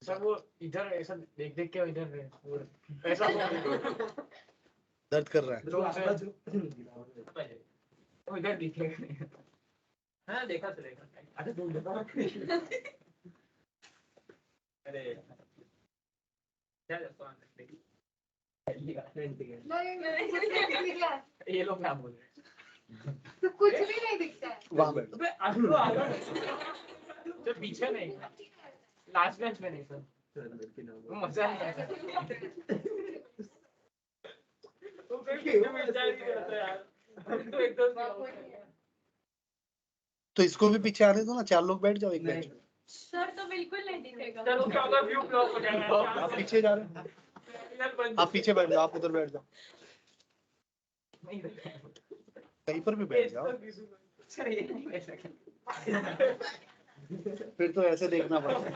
Sir वो इधर ऐसा देख देख के इधर ऐसा दर्द कर रहा है। वो इधर दिखेगा। हाँ देखा चलेगा। अरे दूर देखा। अरे क्या ये लोग क्या बोल रहे हैं? तो कुछ भी नहीं दिखता है। वहाँ बैठ। तो पीछे नहीं, लास्ट बेंच में नहीं सर, मजा नहीं आया। तो तो इसको भी पीछे आने दो ना, 4 लोग बैठ जाओ एक बेंच पे। सर तो बिल्कुल नहीं दिखेगा। चलो क्या होगा, व्यू ब्लॉक हो जाएगा। आप पीछे जा रहे हैं, आप पीछे बैठ जाओ, आप उधर बैठ जाओ, कहीं पर भी बैठ जाओ। फिर तो ऐसे देखना पड़ेगा।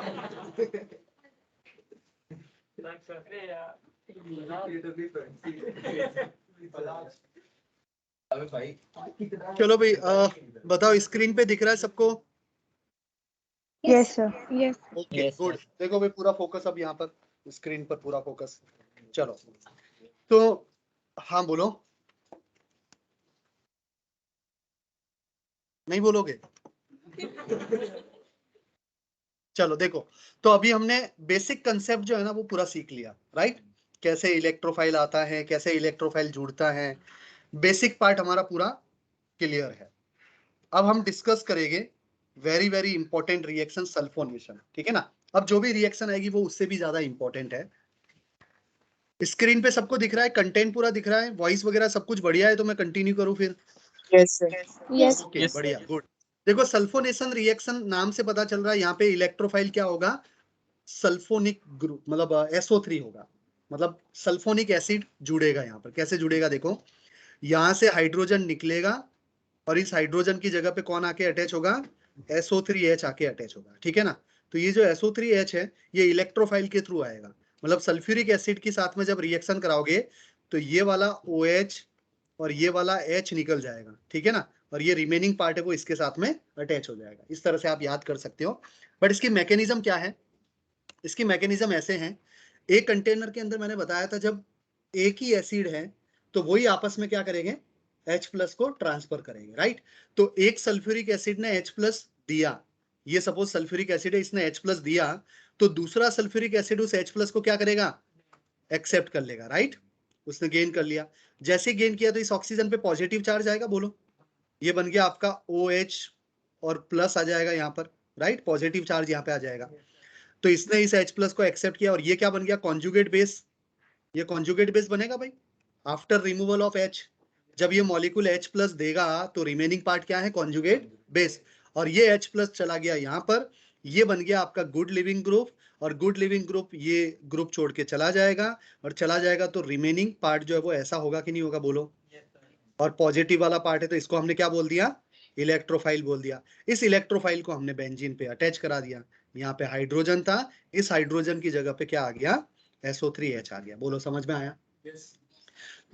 चलो भाई, बताओ स्क्रीन पे दिख रहा है सबको? Yes sir. Yes. Okay good. देखो भाई, पूरा फोकस अब यहाँ पर स्क्रीन पर, पूरा फोकस। चलो तो हाँ बोलो, नहीं बोलोगे? चलो देखो, तो अभी हमने बेसिक कंसेप्ट जो है ना वो पूरा सीख लिया, राइट? कैसे इलेक्ट्रोफाइल आता है, कैसे इलेक्ट्रोफाइल जुड़ता है, बेसिक पार्ट हमारा पूरा क्लियर है। अब हम डिस्कस करेंगे very very important reaction, sulphonation, ठीक है ना? अब जो भी रिएक्शन आएगी वो उससे भी ज्यादा इंपॉर्टेंट है। स्क्रीन पे सबको दिख रहा है, कंटेंट पूरा दिख रहा है, वॉइस वगैरह सब कुछ बढ़िया है, तो मैं कंटिन्यू करूं फिर? Yes sir. यस। ओके बढ़िया, गुड। देखो सल्फोनेशन रिएक्शन नाम से पता चल रहा है, यहाँ पे इलेक्ट्रोफाइल क्या होगा? सल्फोनिक ग्रुप, मतलब SO3 होगा, मतलब सल्फोनिक एसिड जुड़ेगा। यहाँ पर कैसे जुड़ेगा देखो, यहाँ से हाइड्रोजन निकलेगा और इस हाइड्रोजन की जगह पे कौन आके अटैच होगा? SO3H आके अटैच होगा, ठीक है ना? तो ये जो SO3H है ये इलेक्ट्रोफाइल के थ्रू आएगा, मतलब सल्फ्यूरिक एसिड के साथ में जब रिएक्शन कराओगे तो ये वाला OH और ये वाला H निकल जाएगा, ठीक है ना? और ये रिमेनिंग पार्ट है वो इसके साथ में अटैच हो जाएगा। इस तरह से आप याद कर सकते हो। बट इसकी मैकेनिज्म क्या है? इसकी मैकेनिज्म ऐसे है, एक कंटेनर के अंदर मैंने बताया था जब एक ही एसिड है तो वही आपस में क्या करेंगे? H+ को ट्रांसफर करेंगे, राइट? तो एक सल्फ्यूरिक एसिड ने H+ दिया, ये सपोज सल्फ्यूरिक एसिड है, इसने H+ दिया, तो दूसरा सल्फ्यूरिक एसिड उस H+ को क्या करेगा? एक्सेप्ट कर लेगा, राइट? उसने गेन कर लिया। जैसे गेन किया तो इस ऑक्सीजन पे पॉजिटिव चार्ज आएगा, बोलो, ये बन गया आपका OH और प्लस आ जाएगा यहाँ पर, राइट? पॉजिटिव चार्ज यहाँ पे आ जाएगा। तो इसने इस H+ को एक्सेप्ट किया और ये क्या बन गया? Conjugate base. ये कॉन्जुगेट बेस बनेगा भाई आफ्टर रिमूवल ऑफ H। जब ये मॉलिक्यूल H+ देगा तो रिमेनिंग पार्ट क्या है? Conjugate base. और ये H+ चला गया यहाँ पर, ये बन गया आपका गुड लिविंग ग्रुप, और गुड लिविंग ग्रुप ये ग्रुप छोड़ के चला जाएगा, और चला जाएगा तो रिमेनिंग पार्ट जो है वो ऐसा होगा कि नहीं होगा, बोलो? और पॉजिटिव वाला पार्ट है तो इसको हमने क्या बोल दिया? इलेक्ट्रोफाइल बोल दिया। इस इलेक्ट्रोफाइल को हमने बेंजीन पे अटैच करा दिया। यहाँ पे हाइड्रोजन था, इस हाइड्रोजन की जगह पे क्या आ गया? SO3H आ गया। बोलो समझ में आया?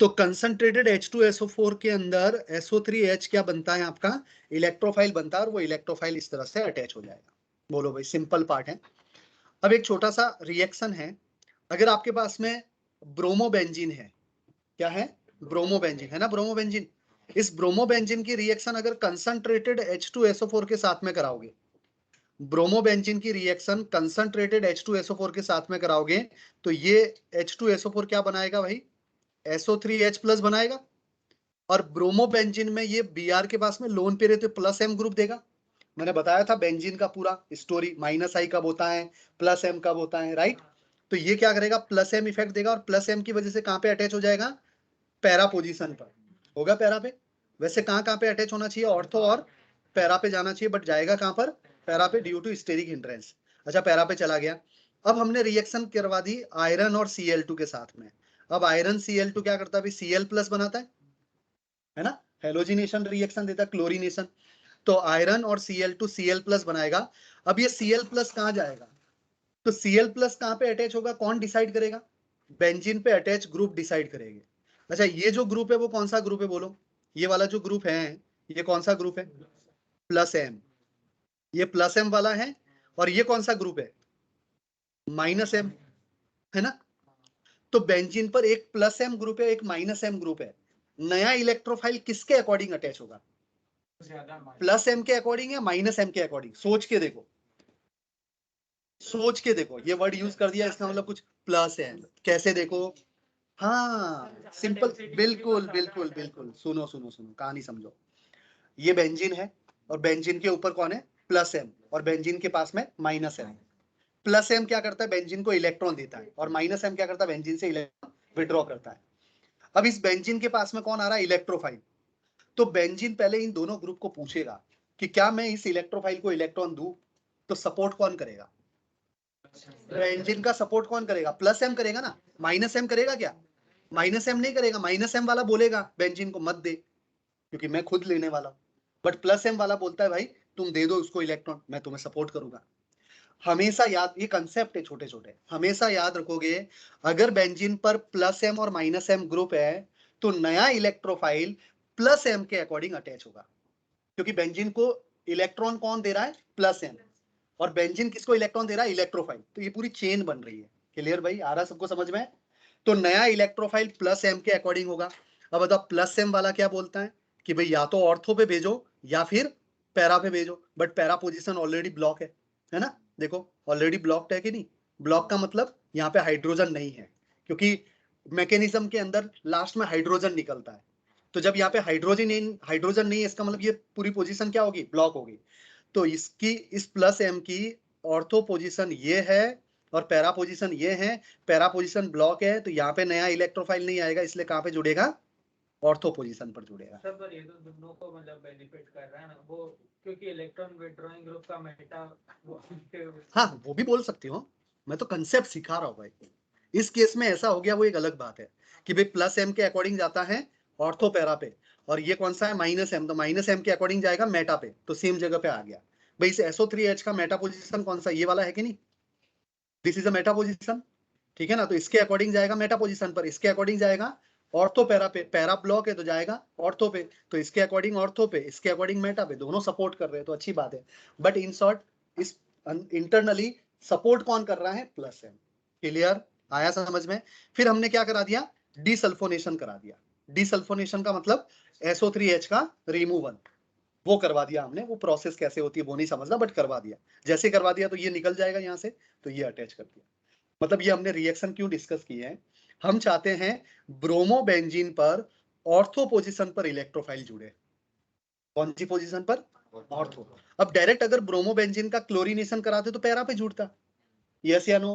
तो कंसंट्रेटेड H2SO4 के अंदर SO3H क्या बनता है? आपका इलेक्ट्रोफाइल बनता है, और वो इलेक्ट्रोफाइल इस तरह से अटैच हो जाएगा। बोलो भाई, सिंपल पार्ट है। अब एक छोटा सा रिएक्शन है, अगर आपके पास में ब्रोमोबेंजीन है, क्या है? ब्रोमोबेंजीन है ना, ब्रोमोबेंजीन। इस ब्रोमोबेंजीन की रिएक्शन अगर कंसंट्रेटेड H2SO4 के साथ में कराओगे, ब्रोमोबेंजीन की रिएक्शन कंसंट्रेटेड H2SO4 के साथ में कराओगे तो ये H2SO4 क्या बनाएगा भाई? SO3H+ बनाएगा। और ब्रोमोबेंजीन में ये Br के पास में लोन पे रहते +M ग्रुप देगा। मैंने बताया था बेंजीन का पूरा स्टोरी, -I कब होता है, +M कब होता है, राइट? तो ये क्या करेगा? +M इफेक्ट देगा, और +M की वजह से कहां पे अटैच हो जाएगा? पैरा पोजीशन पर होगा, पैरा पे। वैसे कहां पे अटैच होना चाहिए? ऑर्थो और पैरा पे जाना चाहिए, बट जाएगा कहां पर? पैरा पे, ड्यू टू स्टेरिक हिंड्रेंस। अच्छा, पैरा पे चला गया। अब हमने रिएक्शन करवा दी आयरन और Cl2 के साथ में। अब आयरन Cl2 क्या करता है? Cl+ बनाता है ना, हेलोजिनेशन रिएक्शन देता है, क्लोरीनेशन। तो आयरन और Cl2 Cl+ बनाएगा। अब ये Cl+ कहाँ जाएगा? तो Cl+ कहाँ पे अटैच होगा, कौन डिसाइड करेगा? बेंजीन पे अटैच ग्रुप डिसाइड करेंगे। अच्छा, ये जो ग्रुप है वो कौन सा ग्रुप है बोलो? ये वाला जो ग्रुप है ये कौन सा ग्रुप है? +M। ये +M वाला है। और ये कौन सा ग्रुप है? -M, है ना? तो बेंजीन पर एक +M ग्रुप है, एक -M ग्रुप है। नया इलेक्ट्रोफाइल किसके अकॉर्डिंग अटैच होगा? +M के अकॉर्डिंग या -M के अकॉर्डिंग? सोच के देखो, सोच के देखो। ये वर्ड यूज कर दिया, इसका मतलब कुछ +M। कैसे देखो? हाँ सिंपल, बिल्कुल बिल्कुल बिल्कुल। सुनो सुनो सुनो, कहानी समझो। ये बेंजीन है और बेंजीन के ऊपर कौन है? +M, और बेंजीन के पास में -M। +M क्या करता है? बेंजीन को इलेक्ट्रॉन देता है, और -M क्या करता है? बेंजीन से इलेक्ट्रॉन विड्रॉ करता है। अब इस बेंजीन के पास में कौन आ रहा है? इलेक्ट्रोफाइल। तो बेंजीन पहले इन दोनों ग्रुप को पूछेगा कि क्या मैं इस इलेक्ट्रोफाइल को इलेक्ट्रॉन दूं? तो सपोर्ट कौन करेगा? बेंजीन का सपोर्ट कौन करेगा? +M करेगा ना। -M करेगा क्या? -M नहीं करेगा। -M वाला बोलेगा बेंजीन को मत दे, क्योंकि मैं खुद लेने वाला हूं। बट +M वाला बोलता है भाई तुम दे दो उसको इलेक्ट्रॉन, मैं तुम्हें सपोर्ट करूंगा। हमेशा याद, ये कंसेप्ट है छोटे छोटे, हमेशा याद रखोगे। अगर बेंजीन पर +M और -M ग्रुप है तो नया इलेक्ट्रोफाइल +M के अकॉर्डिंग अटैच होगा, क्योंकि बेंजीन को इलेक्ट्रॉन कौन दे रहा है? +M, और बेंजीन किसको इलेक्ट्रॉन दे रहा है? इलेक्ट्रोफाइल। तो ये पूरी चेन बन रही है। क्लियर भाई? आ रहा सबको समझ में? तो नया इलेक्ट्रोफाइल +M के अकॉर्डिंग होगा। अब बताओ +M वाला क्या बोलता है कि भाई या तो ऑर्थो पे भेजो या फिर पैरा पे भेजो। But para position already block है ना? देखो ऑलरेडी ब्लॉक्ड है कि नहीं? ब्लॉक का मतलब यहाँ पे हाइड्रोजन नहीं है, क्योंकि मैकेनिज्म के अंदर लास्ट में हाइड्रोजन निकलता है। तो जब यहाँ पे हाइड्रोजन नहीं है, इसका मतलब ये पूरी पोजीशन क्या होगी? ब्लॉक होगी। तो इसकी, इस +M की ऑर्थो पोजीशन ये है और पैरा पोजीशन ये है। पैरा पोजीशन ब्लॉक है, तो यहाँ पे नया इलेक्ट्रोफाइल नहीं आएगा, इसलिए कहाँ पे जुड़ेगा? ऑर्थो पोजीशन पर जुड़ेगा। सर पर ये तो दोनों को मतलब बेनिफिट कर रहा है ना वो, क्योंकि इलेक्ट्रॉन विड्रॉइंग ग्रुप का मेटा हाँ वो भी बोल सकती हो, मैं तो कंसेप्ट सिखा रहा हूँ भाई। इस केस में ऐसा हो गया, वो एक अलग बात है कि भाई +M के अकॉर्डिंग जाता है ऑर्थो पैरा पे, और ये कौन सा है? -M। तो -M के अकॉर्डिंग जाएगा मेटा पे, तो सेम जगह पे आ गया भाई। इस SO3H का मेटा पोजीशन कौन सा? ये वाला है कि नहीं? This is a Meta position, ठीक है ना? तो इसके अकॉर्डिंग जाएगा मेटा पोजीशन पर, इसके अकॉर्डिंग जाएगा ऑर्थो पैरा पे। पैरा ब्लॉक है तो जाएगा ऑर्थो पे, तो इसके अकॉर्डिंग ऑर्थो पे, इसके अकॉर्डिंग मेटा पे। दोनों सपोर्ट कर रहे हैं तो अच्छी बात है। बट इन शॉर्ट, इस इंटरनली सपोर्ट कौन कर रहा है? +M। क्लियर? आया समझ में? फिर हमने क्या करा दिया? डीसल्फोनेशन करा दिया। डीसल्फोनेशन का मतलब SO3H का रिमूवल, वो करवा दिया हमने। वो प्रोसेस कैसे होती है वो नहीं समझना, बट करवा दिया। जैसे करवा दिया तो ये निकल जाएगा यहाँ से, तो ये अटैच कर दिया। मतलब ये हमने रिएक्शन क्यों डिस्कस किए हैं? हम चाहते हैं ब्रोमोबेंजीन पर ऑर्थो पोजीशन पर इलेक्ट्रोफाइल जुड़े। कौन सी पोजीशन पर? ऑर्थो। अब डायरेक्ट अगर ब्रोमोबेंजीन का क्लोरीनेशन कराते तो पैरा पे जुड़ता, यस या नो?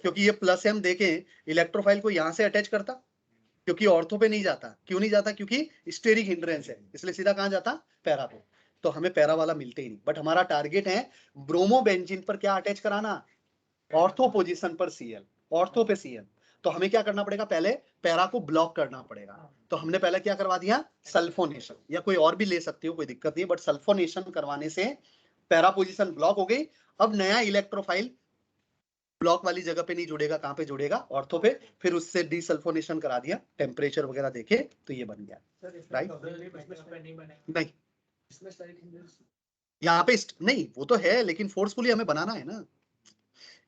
क्योंकि ये +M देके इलेक्ट्रोफाइल को यहाँ से अटैच करता, क्योंकि ऑर्थो पे नहीं जाता। क्यों नहीं जाता? क्योंकि स्टेरिक हिंड्रेंस है, इसलिए सीधा कहाँ जाता? पैरा पे। तो हमें पैरा वाला मिलते ही नहीं। बट हमारा टारगेट है ब्रोमोबेंजीन पर क्या अटैच कराना? ऑर्थो पोजीशन पर Cl, ऑर्थो पे Cl। तो हमें क्या करना पड़ेगा? पहले पैरा को ब्लॉक करना पड़ेगा। तो हमने पहले क्या करवा दिया? सल्फोनेशन, या कोई और भी ले सकते हो, कोई दिक्कत नहीं है, बट सल्फोनेशन करवाने से पैरा पोजीशन ब्लॉक हो गई। अब नया इलेक्ट्रोफाइल ब्लॉक वाली जगह पे नहीं जुड़ेगा, कहां पे जुड़ेगा? ऑर्थो पे। फिर उससे डीसल्फोनेशन करा दिया, टेम्परेचर वगैरह देखे, तो ये बन गया। राइट? नहीं, यहाँ पे नहीं, वो तो है, लेकिन फोर्सफुली हमें बनाना है ना।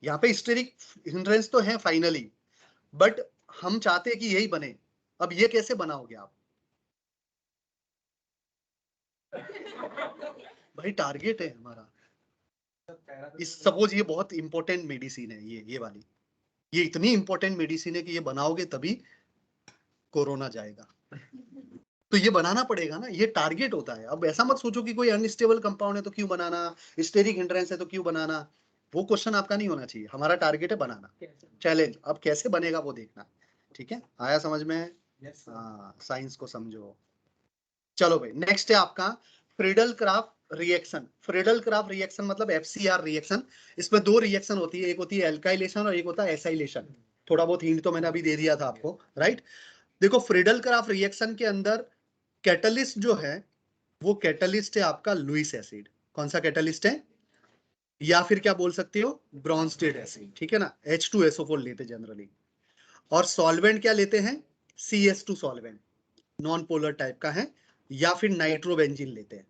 यहाँ पे स्टेरिक हिंड्रेंस तो है फाइनली, बट हम चाहते हैं कि यही बने। अब ये कैसे बनाओगे आप? भाई टारगेट है हमारा। इस सपोज ये बहुत इंपॉर्टेंट मेडिसिन है, ये वाली, ये इतनी इंपॉर्टेंट मेडिसिन है कि ये बनाओगे तभी कोरोना जाएगा। तो ये बनाना पड़ेगा ना, ये टारगेट होता है। अब ऐसा मत सोचो कि कोई अनस्टेबल कंपाउंड है तो क्यों बनाना, स्टेरिक हिंड्रेंस है तो क्यों बनाना। वो क्वेश्चन आपका नहीं होना चाहिए। हमारा टारगेट है बनाना, चैलेंज। अब कैसे बनेगा वो देखना। ठीक है? आया समझ में? हाँ, साइंस को समझो। चलो भाई, नेक्स्ट है आपका Friedel craft reaction. Friedel craft reaction मतलब FCR रिएक्शन। इसमें दो रिएक्शन होती है, एक होती है एल्काइलेशन और एक होता है एसाइलेशन। थोड़ा बहुत हिंट तो मैंने अभी दे दिया था आपको, राइट? देखो फ्रीडल क्राफ्ट रिएक्शन के अंदर कैटलिस्ट जो है वो कैटलिस्ट है आपका लुईस एसिड। कौन सा कैटलिस्ट है? या फिर क्या बोल सकते हो, ब्रॉन्स्टेड एसिड, ठीक है ना। H2SO4 लेते जनरली। और सॉल्वेंट क्या लेते हैं? CS2 solvent, non polar type का है, या फिर नाइट्रोबेंजीन लेते हैं।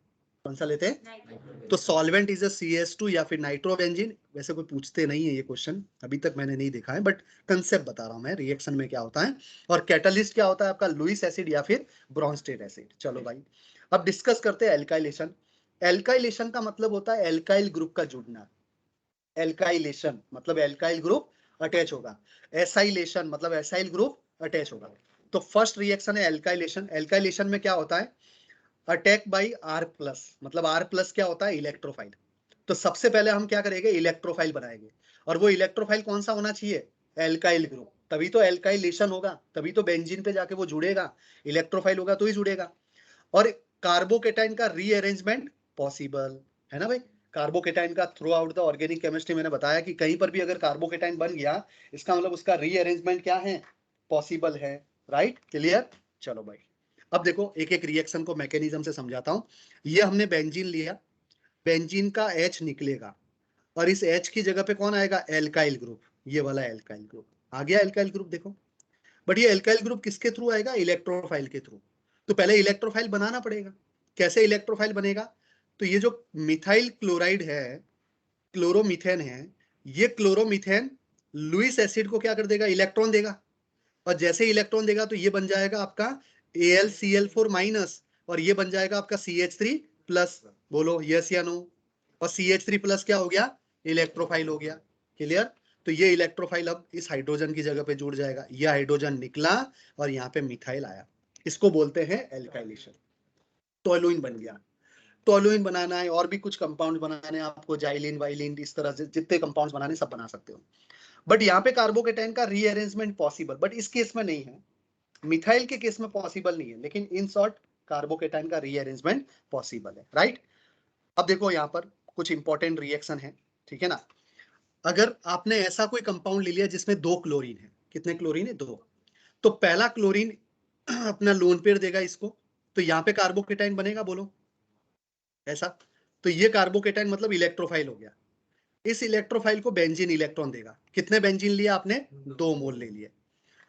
कौन सा लेते हैं? तो सॉल्वेंट इज अ CS2 या फिर नाइट्रोबेंजीन। वैसे कोई पूछते नहीं है ये क्वेश्चन, अभी तक मैंने नहीं देखा है, बट कंसेप्ट बता रहा हूं मैं रिएक्शन में क्या होता है। और कैटलिस्ट क्या होता है आपका? लुईस एसिड या फिर ब्रॉन्स्टेड एसिड। चलो भाई, अब डिस्कस करते हैं एल्काइलेशन। एल्काइलेशन का मतलब होता है एल्काइल ग्रुप का जुड़ना। एल्काइलेशन मतलब एल्काइल ग्रुप अटैच होगा। एसाइलेशन मतलब एसाइल ग्रुप अटैच होगा। तो फर्स्ट रिएक्शन है एल्काइलेशन। एल्काइलेशन में क्या होता है? अटैक बाई R प्लस, मतलब R प्लस क्या होता है? इलेक्ट्रोफाइल। तो सबसे पहले हम क्या करेंगे? इलेक्ट्रोफाइल बनाएंगे। और वो इलेक्ट्रोफाइल कौन सा होना चाहिए? Alkyl group. तभी तो एल्काइलेशन होगा, तभी तो बेंजीन पे जाके वो जुड़ेगा। इलेक्ट्रोफाइल होगा तो ही जुड़ेगा। और कार्बोकेटाइन का रीअरेंजमेंट पॉसिबल है ना भाई। कार्बोकेटाइन का through out the organic chemistry मैंने बताया कि कहीं पर भी अगर कार्बोकेटाइन बन गया, इसका मतलब उसका रीअरेंजमेंट क्या है? पॉसिबल है। Right, clear. चलो भाई, अब देखो एक एक रिएक्शन को मैकेनिज्म से समझाता हूं। ये हमने बेंजीन लिया, बेंजीन का H निकलेगा, और इस H की जगह पे कौन आएगा? Alkyl group. ये वाला एल्काइल ग्रुप आ गया, एल्काइल ग्रुप देखो। बट ये एल्काइल ग्रुप किसके थ्रू आएगा? इलेक्ट्रोफाइल के थ्रू। तो पहले इलेक्ट्रोफाइल बनाना पड़ेगा। कैसे इलेक्ट्रोफाइल बनेगा? तो ये जो मिथाइल क्लोराइड है, क्लोरोमीथेन है, ये क्लोरोमीथेन लुईस एसिड को क्या कर देगा? इलेक्ट्रॉन देगा। और जैसे इलेक्ट्रॉन देगा तो ये बन जाएगा आपका AlCl4 माइनस, और ये बन जाएगा आपका CH3 प्लस। बोलो यस या नो। और CH3 प्लस क्या हो गया? इलेक्ट्रोफाइल हो गया। क्लियर। तो ये इलेक्ट्रोफाइल अब इस हाइड्रोजन की जगह पे जुड़ जाएगा। ये हाइड्रोजन निकला और यहाँ पे मिथाइल आया, इसको बोलते हैं एल्काइलेशन। टोलुइन बन गया। टोलुइन बनाना है और भी कुछ कंपाउंड बनाने हैं आपको, जाइलिन वाइलिन, इस तरह से जितने कंपाउंड्स बनाने सब बना सकते हो। बट यहाँ पे कार्बोकेटाइन का रीअरेंजमेंट पॉसिबल, बट इस केस में नहीं है। मिथाइल के केस में पॉसिबल नहीं है, लेकिन इन शॉर्ट कार्बोकेटाइन का रीअरेंजमेंट पॉसिबल है। राइट। अब देखो यहाँ पर कुछ इंपॉर्टेंट रिएक्शन है, ठीक है ना। अगर आपने ऐसा कोई कंपाउंड ले लिया जिसमें 2 क्लोरीन है, कितने क्लोरीन है? 2। तो पहला क्लोरीन अपना लोन पेयर देगा इसको, तो यहाँ पे कार्बोकेटाइन बनेगा, बोलो ऐसा। तो ये कार्बोकेटाइन मतलब इलेक्ट्रोफाइल हो गया। इस इलेक्ट्रोफाइल को बेंजीन इलेक्ट्रॉन देगा। कितने बेंजीन लिया आपने? 2 मोल ले लिए।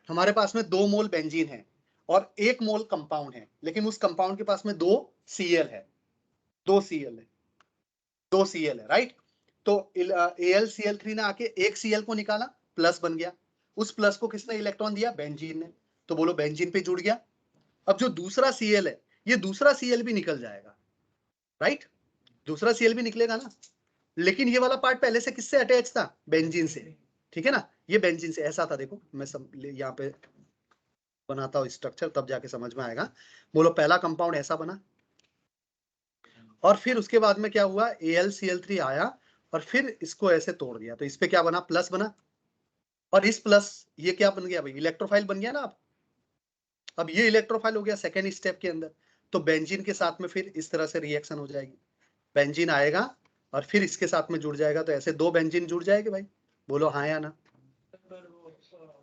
हमारे पास में 2 मोल बेंजीन है और 1 मोल कंपाउंड है, लेकिन उस कंपाउंड के पास में 2 Cl है, 2 Cl है, 2 Cl है। राइट। तो AlCl3 ने आके एक Cl को निकाला, प्लस बन गया। उस प्लस को किसने इलेक्ट्रॉन दिया? बेंजीन ने। तो बोलो बेंजीन पे जुड़ गया। अब जो दूसरा Cl है, ये दूसरा Cl भी निकल जाएगा। राइट, दूसरा Cl भी निकलेगा ना। लेकिन ये वाला पार्ट पहले से किससे अटैच था? बेंजीन से। ठीक है ना, ये बेंजीन से ऐसा था। देखो मैं यहाँ पे बनाता हूँ स्ट्रक्चर, तब जाके समझ में आएगा। बोलो पहला कंपाउंड ऐसा बना, और फिर उसके बाद में क्या हुआ? AlCl3 आया और फिर इसको ऐसे तोड़ दिया, तो इस पे क्या बना? प्लस बना। और इस प्लस ये क्या बन गया भाई? इलेक्ट्रोफाइल बन गया ना। अब ये इलेक्ट्रोफाइल हो गया सेकेंड स्टेप के अंदर। तो बेंजीन के साथ में फिर इस तरह से रिएक्शन हो जाएगी। बेंजीन आएगा और फिर इसके साथ में जुड़ जाएगा, तो ऐसे 2 बेंजीन जुड़ जाएंगे भाई। बोलो हाँ या ना।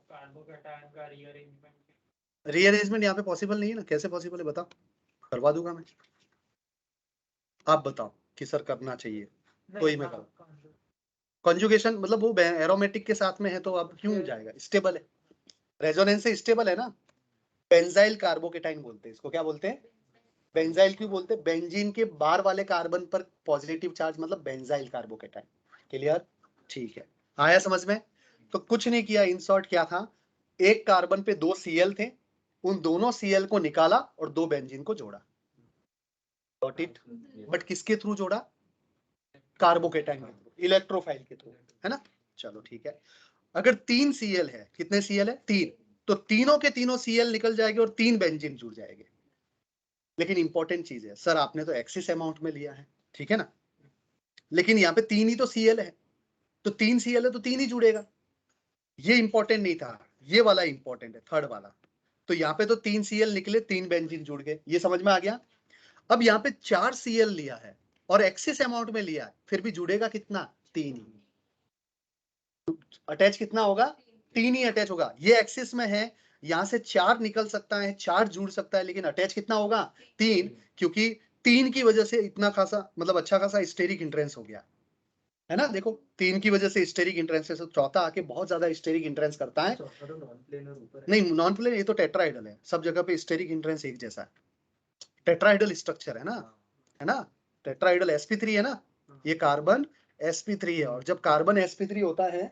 कार्बोकेटाइन का रीअरेंजमेंट रीअरेंजमेंट यहाँ पे पॉसिबल नहीं है ना। कैसे पॉसिबल है बताओ? करवा दूंगा मैं। आप बताओ कि सर करना चाहिए तो ही मैं करूँ। कॉन्जुगेशन मतलब वो एरोमेटिक के साथ में है तो अब क्यों जाएगा? स्टेबल है, रेजोनेंस से स्टेबल है ना। बेंजाइल कार्बोकेटाइन बोलते हैं इसको। क्या बोलते हैं? बेंजाइल क्यों बोलते हैं? बेंजीन के बार वाले कार्बन पर पॉजिटिव चार्ज, मतलब बेंजाइल कार्बोकेटाइन। क्लियर, ठीक है, आया समझ में। तो कुछ नहीं किया, इन शॉर्ट क्या था, एक कार्बन पे 2 Cl थे, उन दोनों Cl को निकाला और 2 बेंजीन को जोड़ा। Got it. बट किसके थ्रू जोड़ा? कार्बोकेटाइन के थ्रू, इलेक्ट्रोफाइल के थ्रू, है ना। चलो ठीक है। अगर 3 Cl है, कितने Cl है? 3, तो तीनों के तीनों Cl निकल जाएंगे और 3 बेंजीन जुड़ जाएंगे। लेकिन इंपॉर्टेंट चीज है, सर आपने तो एक्सिस अमाउंट में लिया है, ठीक है ना, लेकिन यहाँ पे 3 ही तो Cl है, तो 3 Cl है तो 3 ही जुड़ेगा। ये इंपॉर्टेंट नहीं था, ये वाला इंपॉर्टेंट है, थर्ड वाला। तो यहाँ पे तो 3 Cl निकले, 3 बेंजीन जुड़ गए, ये समझ में आ गया। अब यहाँ पे 4 Cl लिया है और एक्सिस अमाउंट में लिया है, फिर भी जुड़ेगा कितना? 3 ही। अटैच कितना होगा? 3 ही अटैच होगा। ये एक्सिस में है, यहाँ से 4 निकल सकता है, 4 जुड़ सकता है, लेकिन अटैच कितना होगा? 3, क्योंकि 3 की वजह से इतना खासा मतलब अच्छा खासा स्टेरिक हिंड्रेंस हो गया है ना। देखो 3 की वजह से स्टेरिक हिंड्रेंस से चौथा आके बहुत ज्यादा स्टेरिक हिंड्रेंस करता है। नहीं नॉन प्लेनर, ये तो टेट्राहेड्रल है, सब जगह पे स्टेरिक हिंड्रेंस एक जैसा है, टेट्राहेड्रल स्ट्रक्चर है ना, टेट्राहेड्रल sp3 है ना, ये कार्बन sp3 है, और जब कार्बन sp3 होता है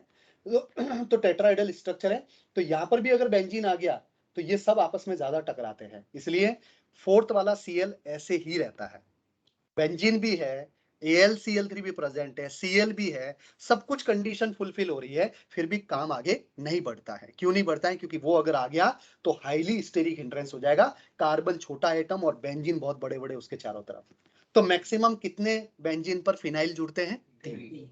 तो टेट्राहेड्रल स्ट्रक्चर है। तो यहाँ पर भी अगर बेंजीन आ गया तो ये सब आपस में ज्यादा टकराते हैं, इसलिए फोर्थ वाला Cl ऐसे ही रहता है। बेंजीन भी है, AlCl3 भी प्रेजेंट है, Cl भी है, सब कुछ कंडीशन फुलफिल हो रही है, फिर भी काम आगे नहीं बढ़ता है। क्यों नहीं बढ़ता है? क्योंकि वो अगर आ गया तो हाईली स्टेरिक हिंड्रेंस हो जाएगा। कार्बन छोटा एटम और बेंजीन बहुत बड़े बड़े उसके चारों तरफ। तो मैक्सिमम कितने बेंजीन पर फिनाइल जुड़ते हैं? 3।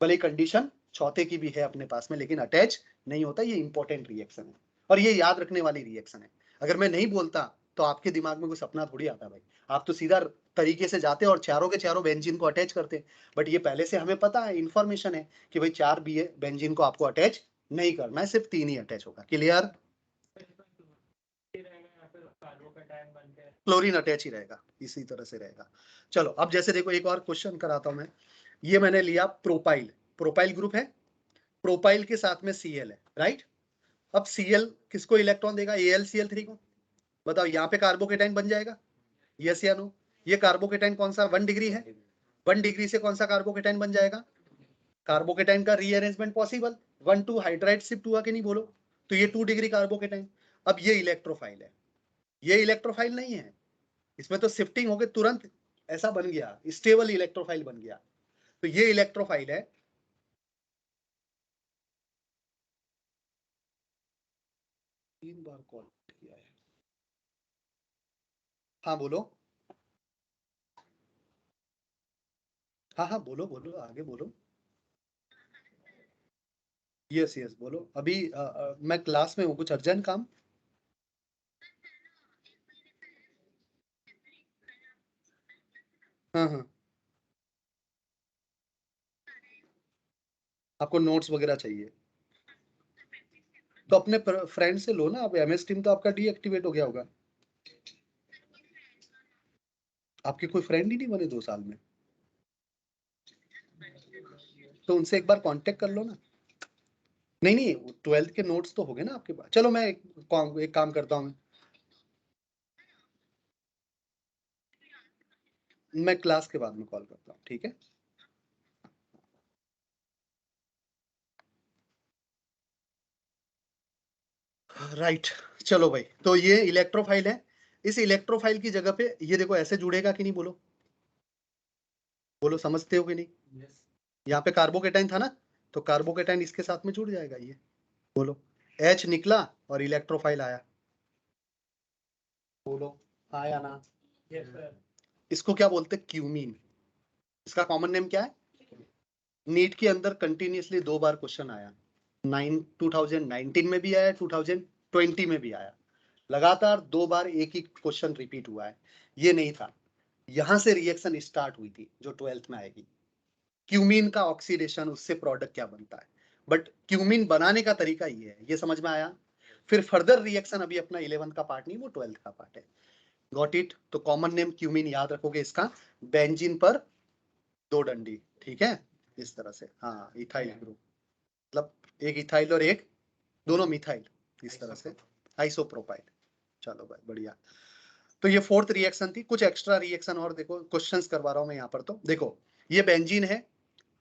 भले कंडीशन चौथे की भी है अपने पास में, लेकिन अटैच नहीं होता। ये इंपॉर्टेंट रिएक्शन है और ये याद रखने वाली रिएक्शन है। अगर मैं नहीं बोलता तो आपके दिमाग में कोई सपना थोड़ी आता भाई, आप तो सीधा तरीके से जाते और चारों के चारों बेंजीन को अटैच करते। बट ये पहले से हमें पता है, इंफॉर्मेशन है कि भाई 4 बेंजीन को आपको अटैच नहीं करना है, सिर्फ 3 ही अटैच होगा। क्लियर? क्लोरीन अटैच ही रहेगा, इसी तरह से रहेगा। चलो अब जैसे देखो एक और क्वेश्चन कराता हूं मैं। ये मैंने लिया प्रोपाइल, प्रोपाइल ग्रुप है, प्रोपाइल के साथ में Cl है, राइट। अब Cl किसको इलेक्ट्रॉन देगा? AlCl3 को। बताओ यहाँ पे कार्बोकेटाइन बन जाएगा, यस या नो? ये कार्बोकेटाइन कौन सा 1 डिग्री है, 1 डिग्री से कौन सा कार्बोकेटाइन बन जाएगा? कार्बोकेटाइन का रीअरेंजमेंट पॉसिबल, 1 2 हाइड्राइड शिफ्ट हुआ कि नहीं बोलो, तो ये 2 डिग्री कार्बोकेटाइन। अब ये इलेक्ट्रोफाइल है, ये इलेक्ट्रोफाइल नहीं है, इसमें तो शिफ्टिंग होके तुरंत ऐसा बन गया, स्टेबल इलेक्ट्रोफाइल बन गया। तो ये इलेक्ट्रोफाइल है। 3 बार कॉल किया है, हाँ बोलो, हाँ बोलो बोलो, आगे बोलो। यस यस बोलो। अभी मैं क्लास में हूँ, कुछ अर्जेंट काम? हाँ, आपको नोट्स वगैरह चाहिए तो अपने फ्रेंड से लो ना। अब MS टीम तो आपका डीएक्टिवेट हो गया होगा, आपके कोई फ्रेंड ही नहीं बने 2 साल में, तो उनसे एक बार कांटेक्ट कर लो ना। नहीं नहीं, 12th के नोट्स तो हो गए ना आपके पास। चलो मैं एक काम करता हूँ, मैं क्लास के बाद में कॉल करता हूँ, ठीक है? राइट चलो भाई, तो ये इलेक्ट्रोफाइल है। इस इलेक्ट्रोफाइल की जगह पे ये देखो ऐसे जुड़ेगा कि नहीं, बोलो बोलो, समझते हो कि नहीं? यहाँ पे कार्बोकेटाइन था ना, तो कार्बोकेटाइन इसके साथ में जुड़ जाएगा, ये बोलो। H निकला और इलेक्ट्रोफाइल आया, बोलो आया ना? इसको क्या बोलते हैं? क्यूमीन। इसका कॉमन नेम क्या है? नीट के अंदर कंटिन्यूअसली 2 बार क्वेश्चन आया, 2019 में भी आया, 2020 में भी आया, लगातार 2 बार एक ही क्वेश्चन रिपीट हुआ है। ये नहीं था, यहां से रिएक्शन स्टार्ट हुई थी जो 12th में आएगी। क्यूमीन का ऑक्सीडेशन, उससे प्रोडक्ट क्या बनता है, बट क्यूमीन बनाने का तरीका ये है, ये समझ में आया? फिर फर्दर रिएक्शन अभी अपना 11th का पार्ट नहीं, वो 12th का पार्ट है। Got it? तो कॉमन नेम क्यूमीन याद रखोगे इसका, बेंजीन पर 2 डंडी, ठीक है, इस तरह से। हाँ इथाइल ग्रुप, मतलब एक इथाइल और एक, दोनों मिथाइल, इस तरह से आइसोप्रोपाइल। चलो भाई बढ़िया। तो ये 4th रिएक्शन थी। कुछ एक्स्ट्रा रिएक्शन और देखो, क्वेश्चंस करवा रहा हूं मैं यहाँ पर। तो देखो ये बेंजीन है,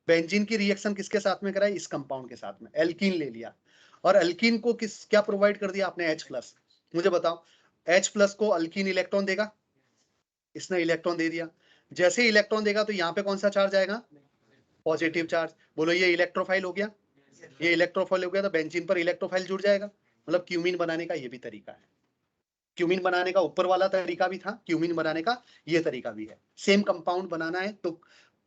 बेंजीन की रिएक्शन किसके साथ में कराई? इस कंपाउंड के साथ में, एल्कीन ले लिया, और एल्कीन को किस क्या प्रोवाइड कर दिया आपने? H+। मुझे बताओ, H+ को अल्कीन इलेक्ट्रॉन देगा, इसने इलेक्ट्रॉन दे दिया। जैसे ही इलेक्ट्रॉन देगा तो यहाँ पे कौन सा चार्ज आएगा? Positive charge. बोलो ये इलेक्ट्रोफाइल हो गया, ये इलेक्ट्रोफाइल हो गया, तो बेंजीन पर इलेक्ट्रोफाइल जुड़ जाएगा। मतलब क्यूमीन बनाने का ये भी तरीका है। क्यूमीन बनाने का ऊपर वाला तरीका भी था, क्यूमीन बनाने का ये तरीका भी है। सेम कंपाउंड बनाना है तो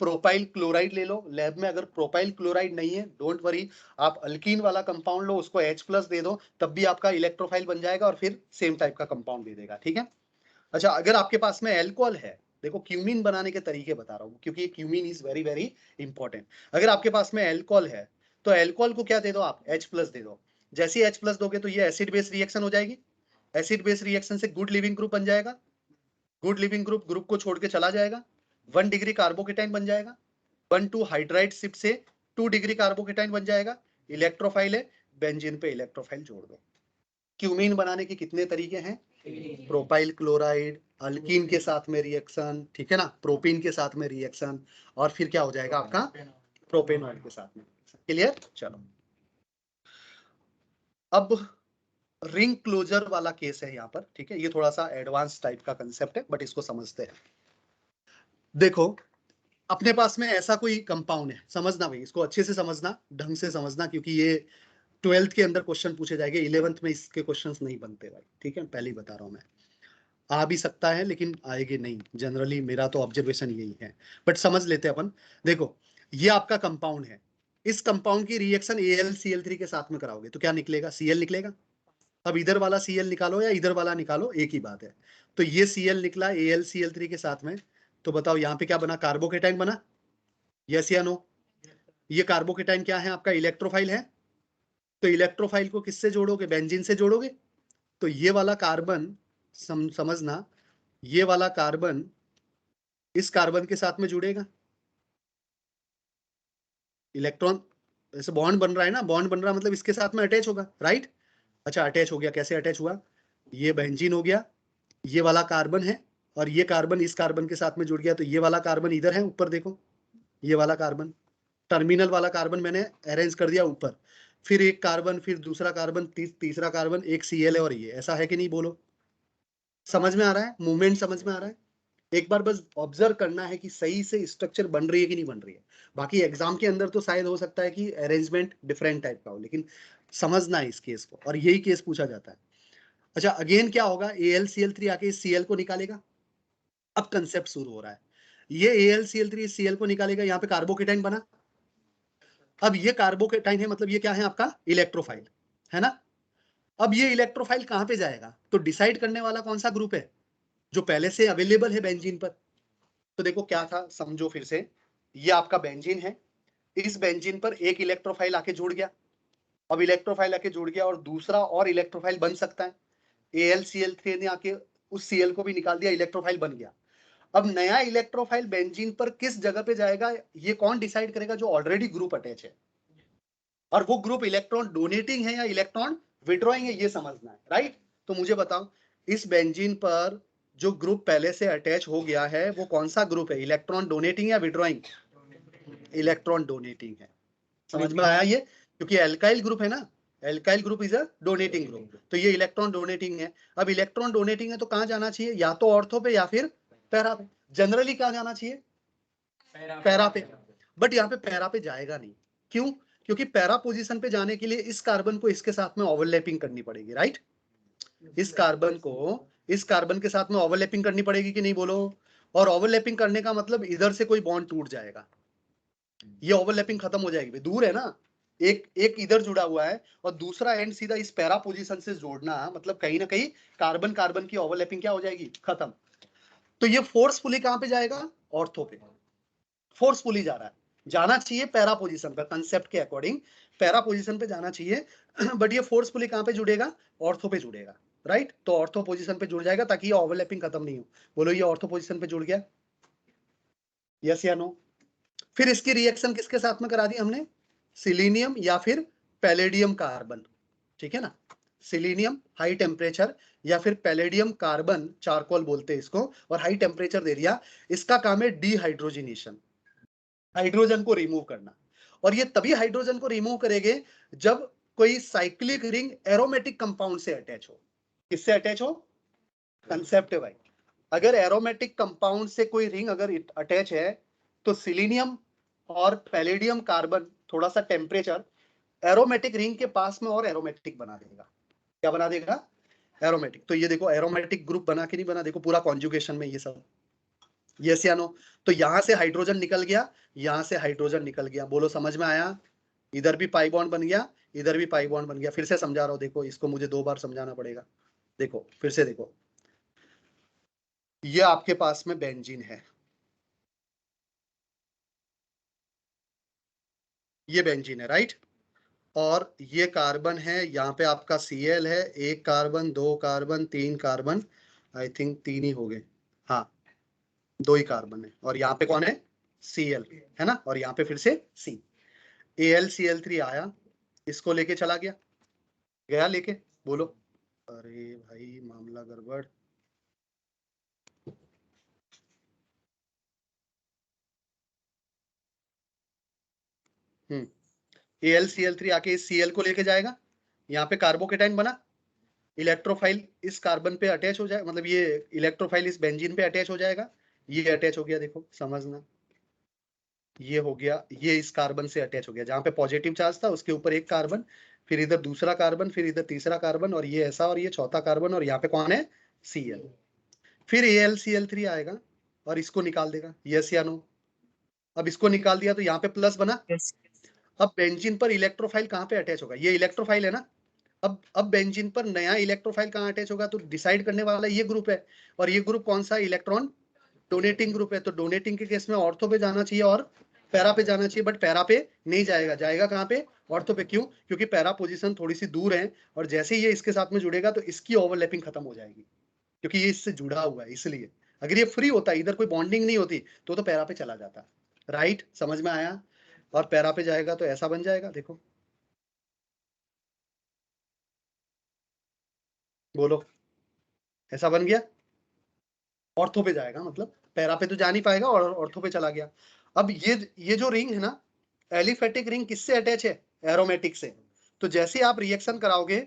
प्रोपाइल क्लोराइड ले लो लैब में। अगर प्रोपाइल क्लोराइड नहीं है, डोंट वरी, आप अल्कीन वाला कंपाउंड लो, उसको H+ दे दो, तब भी आपका इलेक्ट्रोफाइल बन जाएगा और फिर सेम टाइप का कंपाउंड दे देगा, ठीक है? अच्छा, अगर आपके पास में एल्कोहल है, देखो क्यूमीन बनाने के तरीके बता रहा हूँ क्योंकि cumene is very very important. अगर आपके पास में एल्कोहल है तो एल्कोहल को क्या दे दो आप? H+ दे दो। जैसे ही H+ दोगे तो ये एसिड बेस रिएक्शन हो जाएगी, एसिड बेस रिएक्शन से गुड लिविंग ग्रुप बन जाएगा, गुड लिविंग ग्रुप ग्रुप को छोड़ के चला जाएगा, 1 डिग्री कार्बोकेटाइन बन जाएगा, 1,2 हाइड्राइड शिफ्ट से 2 डिग्री कार्बोकेटाइन बन जाएगा, इलेक्ट्रोफाइल है, बेंजीन पे इलेक्ट्रोफाइल जोड़ दो। क्यूमीन बनाने के कितने तरीके हैं? प्रोपाइल क्लोराइड, अल्कीन के साथ में रिएक्शन, ठीक है ना, प्रोपीन के साथ में रिएक्शन, और फिर क्या हो जाएगा आपका प्रोपेनॉल के साथ में। क्लियर? चलो अब रिंग क्लोजर वाला केस है यहाँ पर, ठीक है, ये थोड़ा सा एडवांस टाइप का कंसेप्ट है बट इसको समझते हैं। देखो अपने पास में ऐसा कोई कंपाउंड है, समझना भाई, इसको अच्छे से समझना, ढंग से समझना, क्योंकि ये 12th के अंदर क्वेश्चन पूछे जाएंगे, 11th में इसके क्वेश्चंस नहीं बनते भाई, ठीक है, पहले ही बता रहा हूं मैं। आ भी सकता है लेकिन आएंगे नहीं, जनरली मेरा तो ऑब्जर्वेशन यही है, बट समझ लेते हैं अपन। देखो ये आपका कंपाउंड है, इस कंपाउंड की रिएक्शन AlCl3 के साथ में कराओगे तो क्या निकलेगा? Cl निकलेगा। अब इधर वाला Cl निकालो या इधर वाला निकालो, एक ही बात है। तो ये Cl निकला AlCl3 के साथ में, तो बताओ यहाँ पे क्या बना? कार्बोकेटाइन बना, यस या नो? ये कार्बोकेटाइन क्या है? आपका इलेक्ट्रोफाइल है। तो इलेक्ट्रोफाइल को किससे जोड़ोगे? बेंजीन से जोड़ोगे। तो ये वाला कार्बन समझना, ये वाला कार्बन इस कार्बन के साथ में जुड़ेगा, इलेक्ट्रॉन ऐसे बॉन्ड बन रहा है ना, बॉन्ड बन रहा मतलब इसके साथ में अटैच होगा, राइट? अच्छा अटैच हो गया, कैसे अटैच हुआ? ये बेंजीन हो गया, ये वाला कार्बन है, और ये कार्बन इस कार्बन के साथ में जुड़ गया, तो ये वाला कार्बन इधर है ऊपर, देखो ये वाला कार्बन, टर्मिनल वाला कार्बन मैंने अरेंज कर दिया ऊपर, फिर एक कार्बन, फिर दूसरा कार्बन, तीसरा कार्बन, एक Cl है, और ये ऐसा है कि नहीं? बोलो, समझ में आ रहा है? मूवमेंट समझ में आ रहा है? एक बार बस ऑब्जर्व करना है कि सही से स्ट्रक्चर बन रही है कि नहीं बन रही है। बाकी एग्जाम के अंदर तो शायद हो सकता है कि अरेंजमेंट डिफरेंट टाइप का हो, लेकिन समझना है इस केस को, और यही केस पूछा जाता है। अच्छा अगेन क्या होगा? AlCl3 आके इस Cl को निकालेगा। अब कंसेप्ट शुरू हो रहा है, ये AlCl3 इस Cl को निकालेगा, यहाँ पे कार्बोकेटाइन बना। अब ये कार्बोकेटाइन है, मतलब ये क्या है? आपका इलेक्ट्रोफाइल है ना। अब ये इलेक्ट्रोफाइल कहां पे जाएगा? तो डिसाइड करने वाला कौन सा ग्रुप है? जो पहले से अवेलेबल है बेंजीन पर। तो देखो क्या था, समझो फिर से, ये आपका बेंजीन है, इस बेंजीन पर एक इलेक्ट्रोफाइल आके जुड़ गया। अब इलेक्ट्रोफाइल आके जुड़ गया और दूसरा और इलेक्ट्रोफाइल बन सकता है, AlCl3 ने आके उस Cl को भी निकाल दिया, इलेक्ट्रोफाइल बन गया। अब नया इलेक्ट्रोफाइल बेंजीन पर किस जगह पे जाएगा, ये कौन डिसाइड करेगा? जो ऑलरेडी ग्रुप अटैच है, और वो ग्रुप इलेक्ट्रॉन डोनेटिंग है या इलेक्ट्रॉन विड्रॉइंग है, ये समझना है, राइट? तो मुझे बताओ इस बेंजीन पर जो ग्रुप पहले से अटैच हो गया है वो कौन सा ग्रुप है? इलेक्ट्रॉन डोनेटिंग या विड्रॉइंग? इलेक्ट्रॉन डोनेटिंग है। समझ में आया ये? क्योंकि एल्काइल ग्रुप है ना, alkyl group is a donating group, तो ये इलेक्ट्रॉन डोनेटिंग है। अब इलेक्ट्रॉन डोनेटिंग है तो कहां जाना चाहिए? या तो ऑर्थो पे या फिर पैरा पे। जनरली कहां जाना चाहिए? पैरा पे। बट यहाँ पे पैरा पे जाएगा नहीं, क्यों? क्योंकि पैरा पोजीशन पे जाने के लिए इस कार्बन को इसके साथ में ओवरलैपिंग करनी पड़ेगी, राइट? इस कार्बन को इस कार्बन के साथ में ओवरलैपिंग करनी पड़ेगी कि नहीं? बोलो। और ओवरलैपिंग करने का मतलब इधर से कोई बॉन्ड टूट जाएगा, ये ओवरलैपिंग खत्म हो जाएगी, दूर है ना, एक इधर जुड़ा हुआ है और दूसरा एंड सीधा इस पैरा पोजीशन से जोड़ना, मतलब कहीं ना कहीं कार्बन कार्बन की ओवरलैपिंग क्या हो जाएगी? खत्म। तो ये फोर्सफुली कहां पे जाएगा? ऑर्थो पे फोर्सफुली जा रहा है, जाना चाहिए पैरा पोजीशन पर, कंसेप्ट के अकॉर्डिंग पैरा पोजीशन पे जाना चाहिए, बट ये फोर्सफुली कहां पे जुड़ेगा? ऑर्थो पे जुड़ेगा, राइट? तो ऑर्थो पोजीशन पे जुड़ जाएगा ताकि ये ओवरलैपिंग खत्म नहीं हो। बोलो ये ऑर्थो पोजीशन पे जुड़ गया, यस या नो? फिर इसकी रिएक्शन किसके साथ में करा दी हमने? सिलीनियम या फिर पैलेडियम कार्बन, ठीक है ना, सिलीनियम हाई टेम्परेचर या फिर पैलेडियम कार्बन, चारकोल बोलते हैं इसको, और हाई टेम्परेचर दे दिया। इसका काम है डिहाइड्रोजनेशन, हाइड्रोजन को रिमूव करना। और ये तभी हाइड्रोजन को रिमूव करेंगे जब कोई साइक्लिक रिंग एरोमेटिक कंपाउंड से अटैच हो। किससे अटैच हो? कंसेप्ट है भाई, अगर एरोमेटिक कंपाउंड से कोई रिंग अगर अटैच है तो सिलीनियम और पैलेडियम कार्बन थोड़ा सा टेम्परेचर एरोमेटिक रिंग के पास में और एरोमेटिक बना देगा। क्या बना देगा? एरोमेटिक। तो ये देखो एरोमेटिक ग्रुप बना के नहीं बना, देखो पूरा कॉन्जुगेशन में ये सब, यस या नो? तो यहां से हाइड्रोजन निकल गया, यहां से हाइड्रोजन निकल गया, बोलो समझ में आया? इधर भी पाई बॉन्ड बन गया, इधर भी पाई बॉन्ड बन गया। फिर से समझा रहा हूं, देखो इसको मुझे 2 बार समझाना पड़ेगा। देखो फिर से देखो, ये आपके पास में बेंजीन है, ये बेंजीन है, राइट? और ये कार्बन है, यहाँ पे आपका Cl है, 1 carbon 2 carbon 3 carbon, I think 3 ही हो गए, हाँ, 2 ही कार्बन है और यहाँ पे कौन है, Cl है ना, और यहाँ पे फिर से C। AlCl3 आया, इसको लेके चला गया, गया लेके, बोलो। अरे भाई मामला गड़बड़। AlCl3 आके इस Cl को लेके जाएगा, यहाँ पे कार्बोकेटाइन बना, इलेक्ट्रोफाइल इस कार्बन पे अटैच हो जाए, मतलब ये इलेक्ट्रोफाइल इस बेंजीन पे अटैच हो जाएगा, ये अटैच हो गया, देखो समझना, ये हो गया, ये इस कार्बन से अटैच हो गया, जहां पे पॉजिटिव चार्ज था उसके ऊपर एक कार्बन, फिर इधर दूसरा कार्बन, फिर इधर तीसरा कार्बन, और ये ऐसा, और ये चौथा कार्बन, और यहाँ पे कौन है, Cl। फिर AlCl3 आएगा और इसको निकाल देगा, यस या नो। अब इसको निकाल दिया तो यहाँ पे प्लस बना। Yes. अब बेंजीन पर इलेक्ट्रोफाइल कहाँ पे अटैच होगा, ये इलेक्ट्रोफाइल है ना, अब बेंजीन पर नया इलेक्ट्रोफाइल कहाँ अटैच होगा, तो डिसाइड करने वाला ये ग्रुप है, और ये ग्रुप कौन सा, इलेक्ट्रॉन डोनेटिंग ग्रुप है, तो डोनेटिंग के केस में ऑर्थो पे जाना चाहिए और पैरा पे जाना चाहिए, बट पैरा पे नहीं जाएगा, जाएगा कहाँ पे, ऑर्थो पे। क्यों, क्योंकि पैरा पोजीशन थोड़ी सी दूर है, और जैसे ही ये इसके साथ में जुड़ेगा तो इसकी ओवरलैपिंग खत्म हो जाएगी, क्योंकि ये इससे जुड़ा हुआ है, इसलिए अगर ये फ्री होता, इधर कोई बॉन्डिंग नहीं होती, तो पैरा पे चला जाता। राइट, समझ में आया, और पैरा पे जाएगा तो ऐसा बन जाएगा, देखो बोलो, ऐसा बन गया, ऑर्थो पे जाएगा, मतलब पैरा पे तो जा नहीं पाएगा और ऑर्थो पे चला गया। अब ये जो रिंग है ना, एलिफेटिक रिंग किससे अटैच है, एरोमेटिक से। तो जैसे आप रिएक्शन कराओगे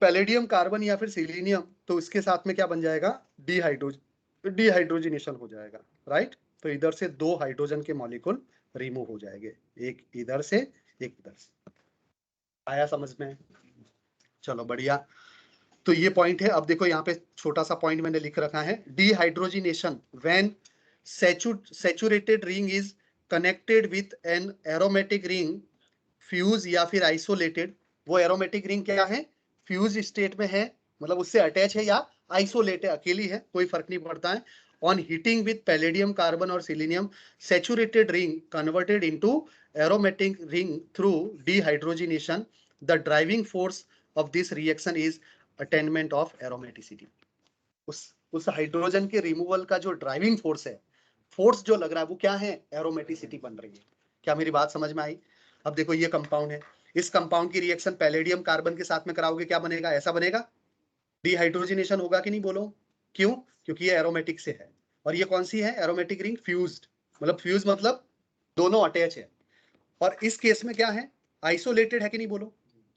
पैलेडियम कार्बन या फिर सिलीनियम, तो इसके साथ में क्या बन जाएगा, डिहाइड्रोजनेशन हो जाएगा। राइट, तो इधर से 2 हाइड्रोजन के मॉलिक्यूल रिमूव हो जाएंगे, एक इधर से एक इधर से। आया समझ में, चलो बढ़िया। तो ये पॉइंट है। अब देखो यहाँ पे छोटा सा पॉइंट मैंने लिख रखा है, dehydrogenation when saturated ring is connected with an aromatic ring, fuse या फिर आइसोलेटेड। वो एरोमेटिक रिंग क्या है, फ्यूज स्टेट में है, मतलब उससे अटैच है, या आइसोलेट है, अकेली है, कोई फर्क नहीं पड़ता है। On heating with palladium carbon और selenium, saturated ring converted into aromatic ring through dehydrogenation. The driving force of this reaction is attainment of aromaticity. उस हाइड्रोजन के रिमूवल का जो ड्राइविंग फोर्स है, फोर्स जो लग रहा है, वो क्या है, एरोमेटिसिटी बन रही है। क्या मेरी बात समझ में आई। अब देखो ये कंपाउंड है, इस कंपाउंड की रिएक्शन पैलेडियम कार्बन के साथ में कराओगे, क्या बनेगा, ऐसा बनेगा, डिहाइड्रोजनेशन होगा कि नहीं, बोलो। क्यों, क्योंकि ये एरोमेटिक से है, और ये कौन सी है, एरोमेटिक रिंग फ्यूज्ड, मतलब फ्यूज मतलब दोनों अटैच है। और इस केस में क्या है, आइसोलेटेड है कि नहीं, बोलो।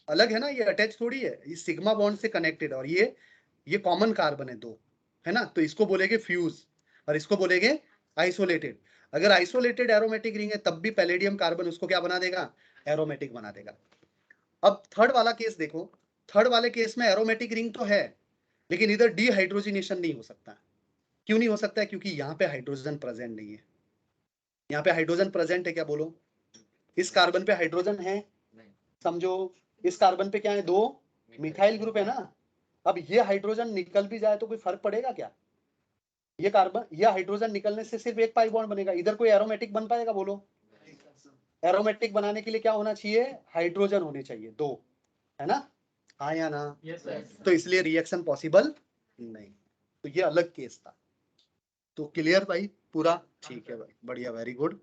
अलग है ना, ये अटैच थोड़ी है, ये सिग्मा बॉन्ड से कनेक्टेड, और ये कॉमन कार्बन है 2, है ना, तो इसको बोलेंगे फ्यूज और इसको बोलेंगे आइसोलेटेड। अगर आइसोलेटेड एरोमेटिक रिंग है तब भी पैलेडियम कार्बन उसको क्या बना देगा, एरोमेटिक बना देगा। अब थर्ड वाला केस देखो, थर्ड वाले केस में एरोमेटिक रिंग तो है, लेकिन इधर डिहाइड्रोजिनेशन नहीं हो सकता। क्यों नहीं हो सकता है, क्योंकि यहाँ पे हाइड्रोजन प्रेजेंट नहीं है। यहाँ पे हाइड्रोजन प्रेजेंट है क्या, बोलो। इस कार्बन पे हाइड्रोजन है, समझो, इस कार्बन पे क्या है, 2 मिथाइल ग्रुप है ना। अब ये हाइड्रोजन निकल भी जाए तो कोई फर्क पड़ेगा क्या, ये कार्बन, ये हाइड्रोजन निकलने से सिर्फ एक पाई बॉन्ड बनेगा, इधर कोई एरोमेटिक बन पाएगा, बोलो। एरोमेटिक बनाने के लिए क्या होना चाहिए, हाइड्रोजन होने चाहिए 2, है ना, हाँ या ना। तो इसलिए रिएक्शन पॉसिबल नहीं, तो ये अलग केस था। तो क्लियर भाई पूरा, ठीक है भाई, बढ़िया, वेरी गुड।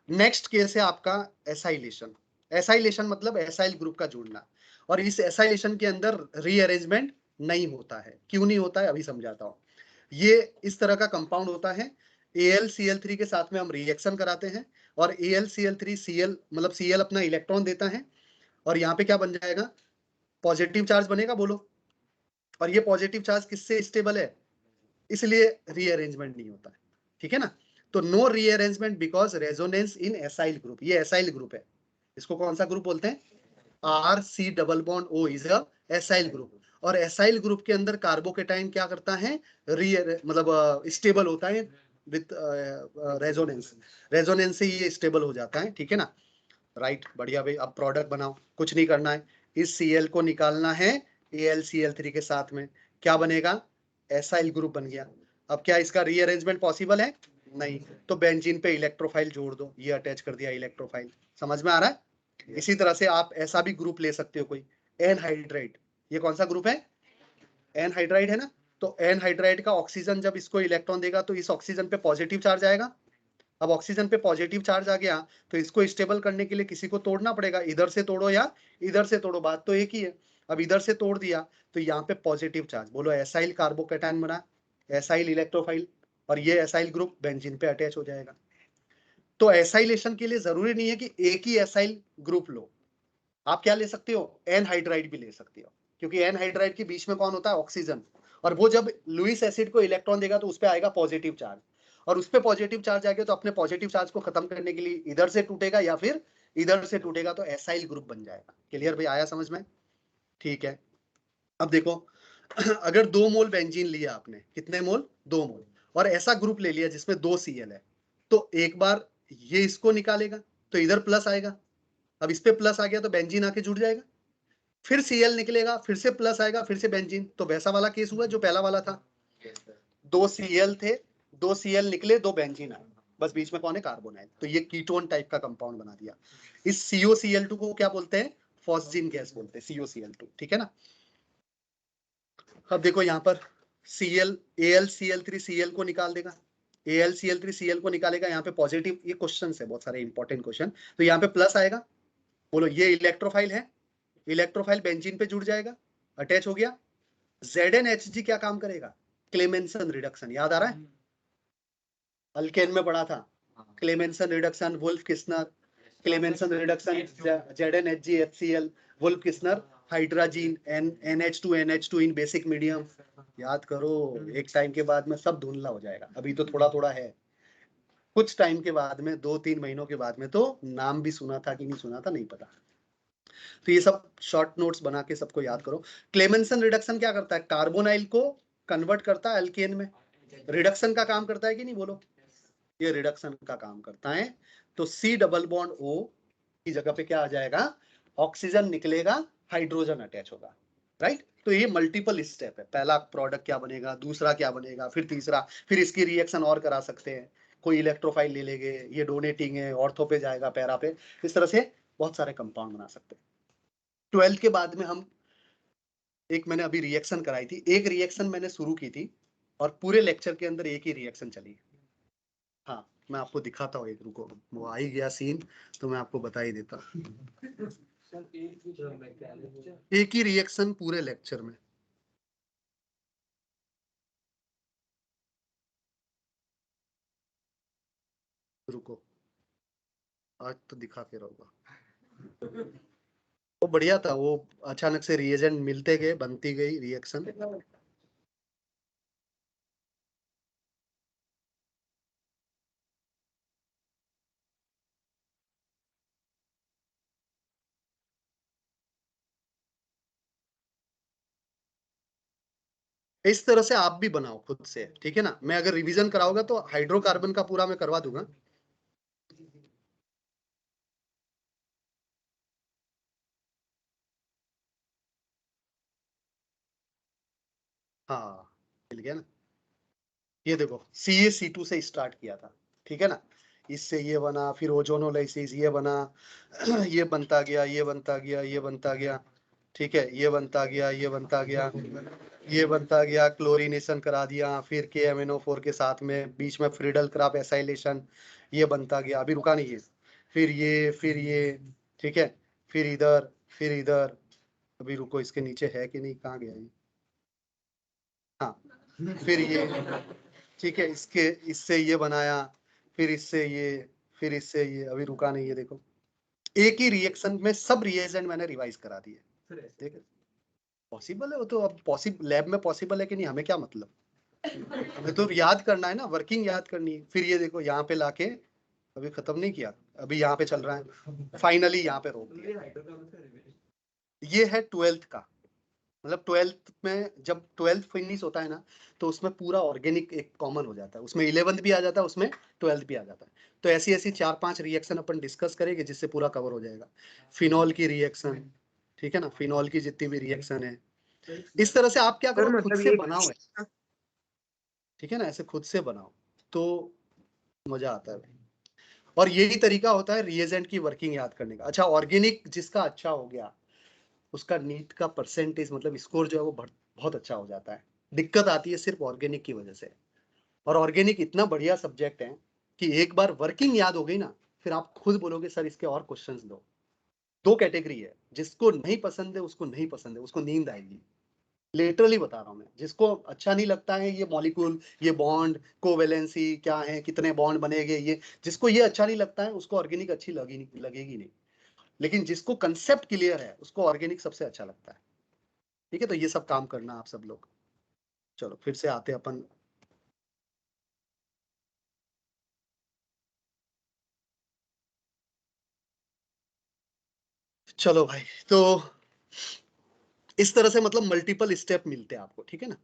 नेक्स्ट केस है आपका एसाइलेशन। एसाइलेशन मतलब एसाइल ग्रुप का जुड़ना, और इस एसाइलेशन के अंदर रीअरेंजमेंट नहीं होता है। क्यों नहीं होता है, अभी समझाता हूँ। ये इस तरह का कंपाउंड होता है, AlCl3 के साथ में हम रिएक्शन कराते हैं, और AlCl3 Cl मतलब Cl अपना इलेक्ट्रॉन देता है, और यहाँ पे क्या बन जाएगा, पॉजिटिव चार्ज बनेगा, बोलो। और ये पॉजिटिव चार्ज किससे स्टेबल है, इसलिए रीअरेंजमेंट नहीं होता है, ठीक है ना। तो no rearrangement because resonance in acyl group, ये एसाइल ग्रुप है, इसको कौन सा ग्रुप बोलते हैं, RC double bond O is a acyl group. और एसाइल ग्रुप के अंदर कार्बोकेटाइन क्या करता है, मतलब स्टेबल होता है विद रेजोनेंस, रेजोनेंस से ये स्टेबल हो जाता है, ठीक है ना। राइट, बढ़िया भाई। अब प्रोडक्ट बनाओ, कुछ नहीं करना है, इस Cl को निकालना है AlCl3 के साथ में, क्या बनेगा, एसाइल ग्रुप बन गया। अब क्या इसका रीअरेंजमेंट पॉसिबल है, नहीं, तो बेंजीन पे इलेक्ट्रोफाइल जोड़ दो, ये अटैच कर दिया इलेक्ट्रोफाइल, समझ में आ रहा है। इसी तरह से आप ऐसा भी ग्रुप ले सकते हो, कोई एनहाइड्राइड, ये कौन सा ग्रुप है, एनहाइड्राइड है ना, तो एनहाइड्राइड का ऑक्सीजन जब इसको इलेक्ट्रॉन देगा तो इस ऑक्सीजन पे पॉजिटिव चार्ज आएगा। अब ऑक्सीजन पे पॉजिटिव चार्ज आ गया तो इसको स्टेबल करने के लिए किसी को तोड़ना पड़ेगा, इधर से तोड़ो या इधर से तोड़ो, बात तो एक ही है। अब इधर से तोड़ दिया तो यहाँ पे पॉजिटिव चार्ज, बोलो एसाइल कार्बोकैटायन बना, एसाइल इलेक्ट्रोफाइल, और ये एसाइल ग्रुप बेंजीन पे अटैच हो जाएगा। तो एसाइलेशन के लिए जरूरी नहीं है कि एक ही एसाइल ग्रुप लो, आप क्या ले सकते हो, एनहाइड्राइड भी ले सकते हो, क्योंकि एनहाइड्राइड के बीच में कौन होता है, ऑक्सीजन, और वो जब लुईस एसिड को इलेक्ट्रॉन देगा तो उस पर आएगा पॉजिटिव चार्ज, और उस पर पॉजिटिव चार्ज आएगा तो अपने पॉजिटिव चार्ज को खत्म करने के लिए इधर से टूटेगा या फिर इधर से टूटेगा, तो एसाइल ग्रुप बन जाएगा। क्लियर भाई, आया समझ में? ठीक है। अब देखो अगर 2 मोल बेंजीन लिया आपने, कितने मोल, 2 मोल, और ऐसा ग्रुप ले लिया जिसमें 2 Cl है, तो एक बार ये इसको निकालेगा तो इधर प्लस आएगा, अब इस पे प्लस आ गया तो बेंजीन आके जुड़ जाएगा, फिर Cl निकलेगा, फिर से प्लस आएगा, फिर से बेंजीन, तो वैसा वाला केस हुआ जो पहला वाला था। 2 Cl थे, 2 Cl निकले, 2 बेंजीन आए, बस बीच में कौन है, कार्बोनाइल, तो ये कीटोन टाइप का कंपाउंड बना दिया। इस COCl2 को क्या बोलते हैं, फॉस्जीन गैस बोलते हैं, COCl2, ठीक है ना। अब देखो यहाँ पर Cl AlCl3Cl को निकाल देगा, AlCl3Cl को निकालेगा, यहाँ पे पॉजिटिव, ये क्वेश्चन है बहुत सारे इंपॉर्टेंट क्वेश्चन, तो यहाँ पे प्लस आएगा, बोलो ये इलेक्ट्रोफाइल है, इलेक्ट्रोफाइल बेंजीन पे जुड़ जाएगा, अटैच हो गया। ZnHg क्या काम करेगा, क्लेमेंसन रिडक्शन, याद आ रहा है, अल्केन में पढ़ा था, Clemmensen reduction, Wolff Kishner, Clemmensen reduction, ZnHg HCl, Wolff Kishner, hydrazine, NH2 in basic medium, याद करो, एक टाइम के बाद में सब धुंधला हो जाएगा, अभी तो थोड़ा थोड़ा है, कुछ टाइम के बाद में 2-3 महीनों के बाद में तो नाम भी सुना था कि नहीं सुना था नहीं पता। तो ये सब शॉर्ट नोट्स बना के सबको याद करो। क्लेमेंसन रिडक्शन क्या करता है, कार्बोनाइल को कन्वर्ट करता है अल्केन में, रिडक्शन का काम करता है कि नहीं, बोलो, ये रिडक्शन का काम करता है। तो C डबल बॉन्ड O की जगह पे क्या आ जाएगा, ऑक्सीजन निकलेगा, हाइड्रोजन अटैच होगा, राइट। तो ये मल्टीपल स्टेप है, पहला प्रोडक्ट क्या बनेगा, दूसरा क्या बनेगा, फिर तीसरा, फिर इसकी रिएक्शन और करा सकते हैं, कोई इलेक्ट्रोफाइल ले लेंगे, ये डोनेटिंग है, ऑर्थो पे जाएगा, पैरा पे, इस तरह से बहुत सारे कंपाउंड बना सकते हैं। 12th के बाद में हम एक, मैंने अभी रिएक्शन कराई थी, एक रिएक्शन मैंने शुरू की थी और पूरे लेक्चर के अंदर एक ही रिएक्शन चली। हाँ, मैं आपको दिखाता हूँ, एक रुको, वो आ ही गया सीन तो मैं आपको बता ही देता, एक ही रिएक्शन पूरे लेक्चर में। रुको, आज तो दिखा के रहूंगा। वो बढ़िया था, वो अचानक से रिएजेंट मिलते गए, बनती गई रिएक्शन। इस तरह से आप भी बनाओ खुद से, ठीक है ना, मैं अगर रिवीजन कराऊंगा तो हाइड्रोकार्बन का पूरा मैं करवा दूंगा। हाँ, मिल गया ना, ये देखो CaC2 से स्टार्ट किया था, ठीक है ना, इससे ये बना, फिर ओजोनोलाइसिस ये बना, ये बनता गया, ये बनता गया, ये बनता गया, ठीक है, ये बनता गया, ये बनता गया, ये बनता गया, क्लोरीनेशन करा दिया, फिर KMnO4 के साथ में बीच में फ्रीडल क्राफ एसाइलेशन, ये बनता गया, अभी रुका नहीं है, फिर ये, ठीक है, फिर इधर, फिर इधर, अभी रुको, इसके नीचे है कि नहीं, कहाँ गया ये, हाँ, फिर ये, ठीक है, इसके, इससे ये बनाया, फिर इससे ये, फिर इससे ये, अभी रुका नहीं है, देखो एक ही रिएक्शन में सब रिएजेंट मैंने रिवाइज करा दिए, ठीक है, पॉसिबल है वो तो, अब पॉसिबल लैब में पॉसिबल है कि नहीं हमें क्या मतलब, हमें तो याद करना है ना, वर्किंग याद करनी है। फिर ये देखो यहाँ पे लाके, अभी खत्म नहीं किया, अभी यहाँ पे चल रहा है, फाइनली यहाँ पे रोक दिया। ये है 12th का, मतलब 12th में जब 12th फिनिश होता है ना, तो उसमें पूरा ऑर्गेनिक एक कॉमन हो जाता है, उसमें 11th भी आ जाता है, उसमें 12th भी आ जाता है। तो ऐसी ऐसी 4-5 रिएक्शन अपन डिस्कस करेंगे जिससे पूरा कवर हो जाएगा। फिनॉल की रिएक्शन, ठीक है ना, फिनॉल की जितनी भी रिएक्शन है, इस तरह से आप क्या करो, खुद से बनाओ, ठीक है ना, ऐसे खुद से बनाओ तो मजा आता है भाई। और यही तरीका होता है रिएजेंट की वर्किंग याद करने का। अच्छा, ऑर्गेनिक जिसका अच्छा हो गया, उसका नीट का परसेंटेज, मतलब स्कोर जो है वो बहुत अच्छा हो जाता है, दिक्कत आती है सिर्फ ऑर्गेनिक की वजह से। और ऑर्गेनिक इतना बढ़िया सब्जेक्ट है कि एक बार वर्किंग याद हो गई ना, फिर आप खुद बोलोगे सर इसके और क्वेश्चंस दो। दो कैटेगरी है, जिसको नहीं पसंद है उसको नहीं पसंद है, उसको नींद आएगी। लिटरली बता रहा हूं मैं, जिसको अच्छा नहीं लगता है ये मॉलिक्यूल, ये बॉन्ड, कोवेलेंसी क्या है, कितने बॉन्ड बनेंगे, ये जिसको ये अच्छा नहीं लगता है उसको ऑर्गेनिक अच्छी लगेगी नहीं। लेकिन जिसको कंसेप्ट क्लियर है उसको ऑर्गेनिक सबसे अच्छा लगता है। ठीक है, तो ये सब काम करना आप सब लोग। चलो फिर से आते अपन। चलो भाई, तो इस तरह से मतलब मल्टीपल स्टेप मिलते हैं आपको, ठीक है ना।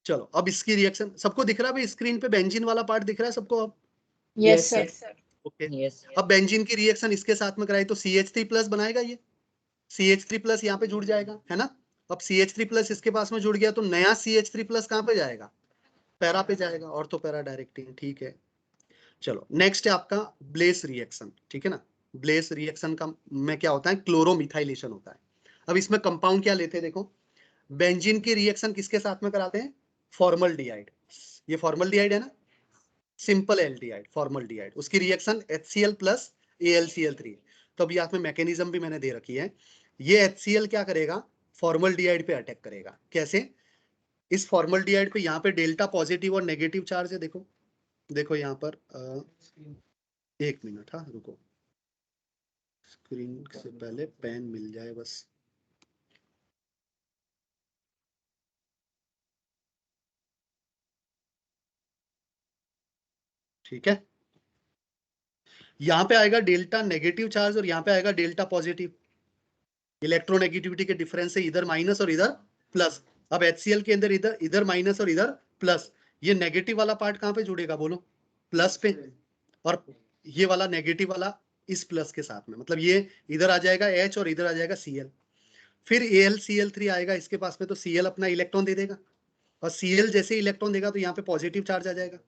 चलो अब इसकी रिएक्शन सबको दिख रहा है भाई, स्क्रीन पे बेंजीन वाला पार्ट दिख रहा है सबको अब? Yes, sir. ओके। यस अब बेंजीन की रिएक्शन इसके साथ में कराई तो CH3+ बनाएगा, ये CH3+ यहाँ पे जुड़ जाएगा, है ना। अब CH3+ इसके पास में जुड़ गया तो नया CH3+ कहाँ पे जाएगा? पैरा पे जाएगा, और तो पैरा डायरेक्टिंग, ठीक है। चलो नेक्स्ट है आपका ब्लेस रिएक्शन, ठीक है ना। ब्लेस रिएक्शन का में क्या होता है, क्लोरोमिथाइलेशन होता है। अब इसमें कंपाउंड क्या लेते हैं देखो, बेंजीन की रिएक्शन किसके साथ में कराते हैं? फॉर्मल्डिहाइड। ये फॉर्मल्डिहाइड है ना, सिंपल एल्डिहाइड, फॉर्मल्डिहाइड, उसकी रिएक्शन HCl प्लस AlCl3। तो अभी आप में मैकेनिज्म भी मैंने दे रखी है। ये HCl क्या करेगा, फॉर्मल्डिहाइड पे अटैक करेगा। कैसे? इस फॉर्मल्डिहाइड पे यहाँ पे डेल्टा पॉजिटिव और नेगेटिव चार्ज है, देखो देखो यहाँ पर एक मिनट, हाँ रुको, स्क्रीन से पहले पेन मिल जाए बस। ठीक है, यहाँ पे आएगा डेल्टा नेगेटिव चार्ज और यहाँ पे आएगा डेल्टा पॉजिटिव। इलेक्ट्रोनेगेटिविटी के डिफरेंस से इधर माइनस और इधर प्लस। अब HCl के अंदर इधर इधर माइनस और इधर प्लस, ये नेगेटिव वाला पार्ट कहाँ पे जुड़ेगा बोलो? प्लस पे। और ये वाला नेगेटिव वाला इस प्लस के साथ में, मतलब ये इधर आ जाएगा H और इधर आ जाएगा Cl। फिर AlCl3 आएगा इसके पास में, तो Cl अपना इलेक्ट्रॉन दे देगा, और Cl जैसे इलेक्ट्रॉन देगा तो यहाँ पे पॉजिटिव चार्ज आ जाएगा।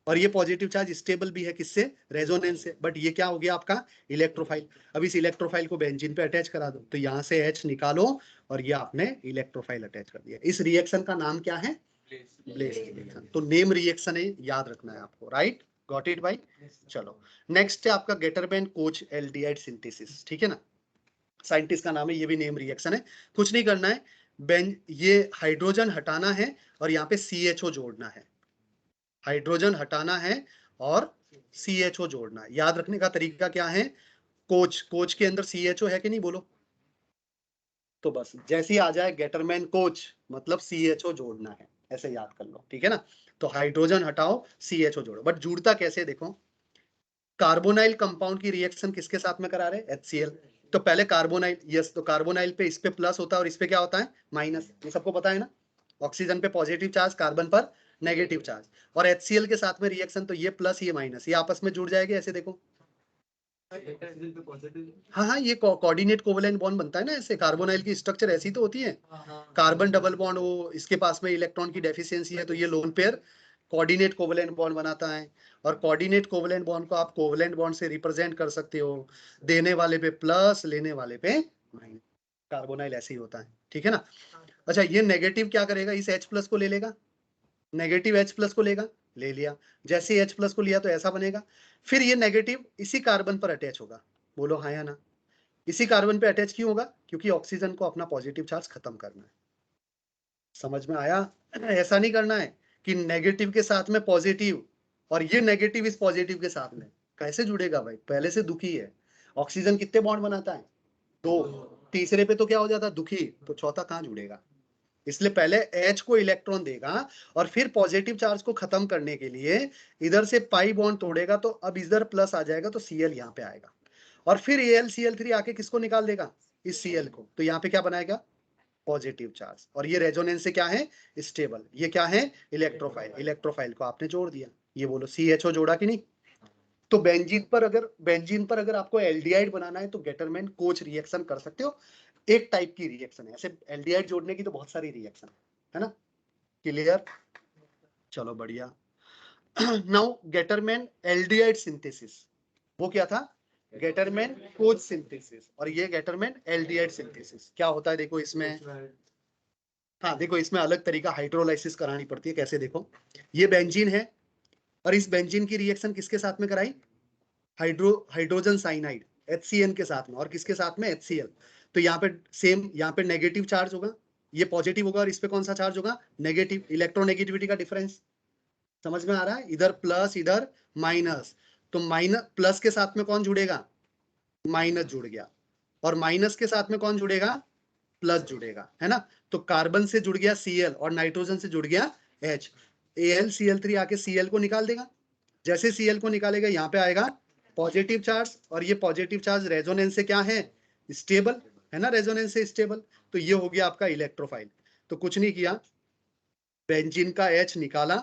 और ये पॉजिटिव चार्ज स्टेबल भी है, किससे? रेजोनेंस से। बट ये क्या हो गया आपका? इलेक्ट्रोफाइल। अब इस इलेक्ट्रोफाइल को बेंजीन पे अटैच करा दो, तो यहाँ से H निकालो और ये आपने इलेक्ट्रोफाइल अटैच कर दिया। इस रिएक्शन का नाम क्या है? Bless reaction. तो नेम रिएक्शन है, याद रखना है आपको, राइट? गॉट इट भाई? चलो नेक्स्ट है आपका गेटरमैन कोच एल्डिहाइड सिंथेसिस, ठीक है ना। साइंटिस्ट का नाम है, ये भी नेम रिएक्शन है। कुछ नहीं करना है, ये हाइड्रोजन हटाना है और यहाँ पे CHO जोड़ना है। हाइड्रोजन हटाना है और CHO जोड़ना है। याद रखने का तरीका क्या है? कोच के अंदर CHO है कि नहीं बोलो? तो बस जैसे ही आ जाए गेटरमैन कोच, मतलब CHO जोड़ना है, ऐसे याद कर लो, ठीक है ना। तो हाइड्रोजन हटाओ, CHO जोड़ो। बट जुड़ता कैसे देखो, कार्बोनाइल कंपाउंड की रिएक्शन किसके साथ में करा रहे? HCl। तो पहले कार्बोनाइल, यस, तो कार्बोनाइल पे इस पे प्लस होता है और इस पे क्या होता है? माइनस। ये सबको पता है ना। ऑक्सीजन पे पॉजिटिव चार्ज, कार्बन पर नेगेटिव चार्ज। और HCl के साथ में रिएक्शन, तो ये प्लस ये माइनस, ये आपस में जुड़ जाएंगे, ऐसे देखो। हाँ हाँ, ये कोऑर्डिनेट कोवेलेंट बॉन्ड बनता है ना ऐसे। कार्बोनाइल की स्ट्रक्चर ऐसी तो होती है, कार्बन डबल बॉन्ड, वो इसके पास में इलेक्ट्रॉन की डेफिशिएंसी है तो ये lone pair coordinate covalent bond बनाता है। और कोऑर्डिनेट कोवेलेंट बॉन्ड को आप कोवेलेंट बॉन्ड से रिप्रेजेंट कर सकते हो, देने वाले पे प्लस, लेने वाले पे माइनस। कार्बोनाइल ऐसे ही होता है, ठीक है ना। अच्छा, ये नेगेटिव क्या करेगा, इस H+ को ले लेगा, नेगेटिव H+ को लेगा, ले लिया। जैसे H+ को लिया तो ऐसा बनेगा। फिर ये नेगेटिव इसी कार्बन पर अटैच होगा, बोलो हाँ या ना। इसी कार्बन पे अटैच क्यों होगा? क्योंकि ऑक्सीजन को अपना पॉजिटिव चार्ज खत्म करना है। समझ में आया? ऐसा नहीं करना है कि नेगेटिव के साथ में पॉजिटिव और ये नेगेटिव इस पॉजिटिव के साथ में, कैसे जुड़ेगा भाई? पहले से दुखी है। ऑक्सीजन कितने बॉन्ड बनाता है? 2। तीसरे पे तो क्या हो जाता है? दुखी। तो चौथा कहाँ जुड़ेगा? इसलिए पहले H को इलेक्ट्रॉन देगा और फिर पॉजिटिव चार्ज को खत्म करने के लिए इधर से पाई बॉन्ड तोड़ेगा, तो अब इधर प्लस आ जाएगा तो Cl यहाँ पे आएगा। और फिर AlCl3 आके किसको निकाल देगा? इस Cl को। तो यहाँ पे क्या बनाएगा? Positive charge. और ये रेजोनेंस से क्या है? स्टेबल। ये क्या है? इलेक्ट्रोफाइल। इलेक्ट्रोफाइल को आपने जोड़ दिया। ये बोलो CHO जोड़ा कि नहीं? तो बेंजीन पर अगर आपको एल्डिहाइड बनाना है तो गेटरमैन कोच रिएक्शन कर सकते हो। एक टाइप की रिएक्शन है, ऐसे एल्डिहाइड जोड़ने की तो बहुत सारी रिएक्शन है ना। क्लियर? चलो बढ़िया। नाउ गेटरमैन एल्डिहाइड सिंथेसिस, वो क्या था? Gattermann coach synthesis. और ये गेटरमैन एल्डिहाइड सिंथेसिस क्या होता है देखो इसमें। हाँ देखो, इसमें अलग तरीका हाइड्रोलाइसिस करानी पड़ती है। कैसे, देखो ये बेंजीन है और इस बेंजीन की रिएक्शन किसके साथ में कराई, हाइड्रोजन साइनाइड HCN के साथ में, और किसके साथ में, HCl। तो यहाँ पे सेम, यहाँ पे नेगेटिव चार्ज होगा, ये पॉजिटिव होगा, और इस पे कौन सा चार्ज होगा, नेगेटिव। इलेक्ट्रोनेगेटिविटी का डिफरेंस समझ में आ रहा है, इधर प्लस इधर माइनस। तो माइनस, प्लस के साथ में कौन जुड़ेगा, माइनस जुड़ गया, और माइनस के साथ में कौन जुड़ेगा, प्लस जुड़ेगा, है ना। तो कार्बन से जुड़ गया Cl और नाइट्रोजन से जुड़ गया H। AlCl3 आके Cl को निकाल देगा। जैसे Cl को निकालेगा यहाँ पे आएगा पॉजिटिव चार्ज, और ये पॉजिटिव चार्ज रेजोनेंस से क्या है, स्टेबल है ना, रेजोनेंस से स्टेबल। तो ये हो गया आपका इलेक्ट्रोफाइल। तो कुछ नहीं किया, बेंजीन का H निकाला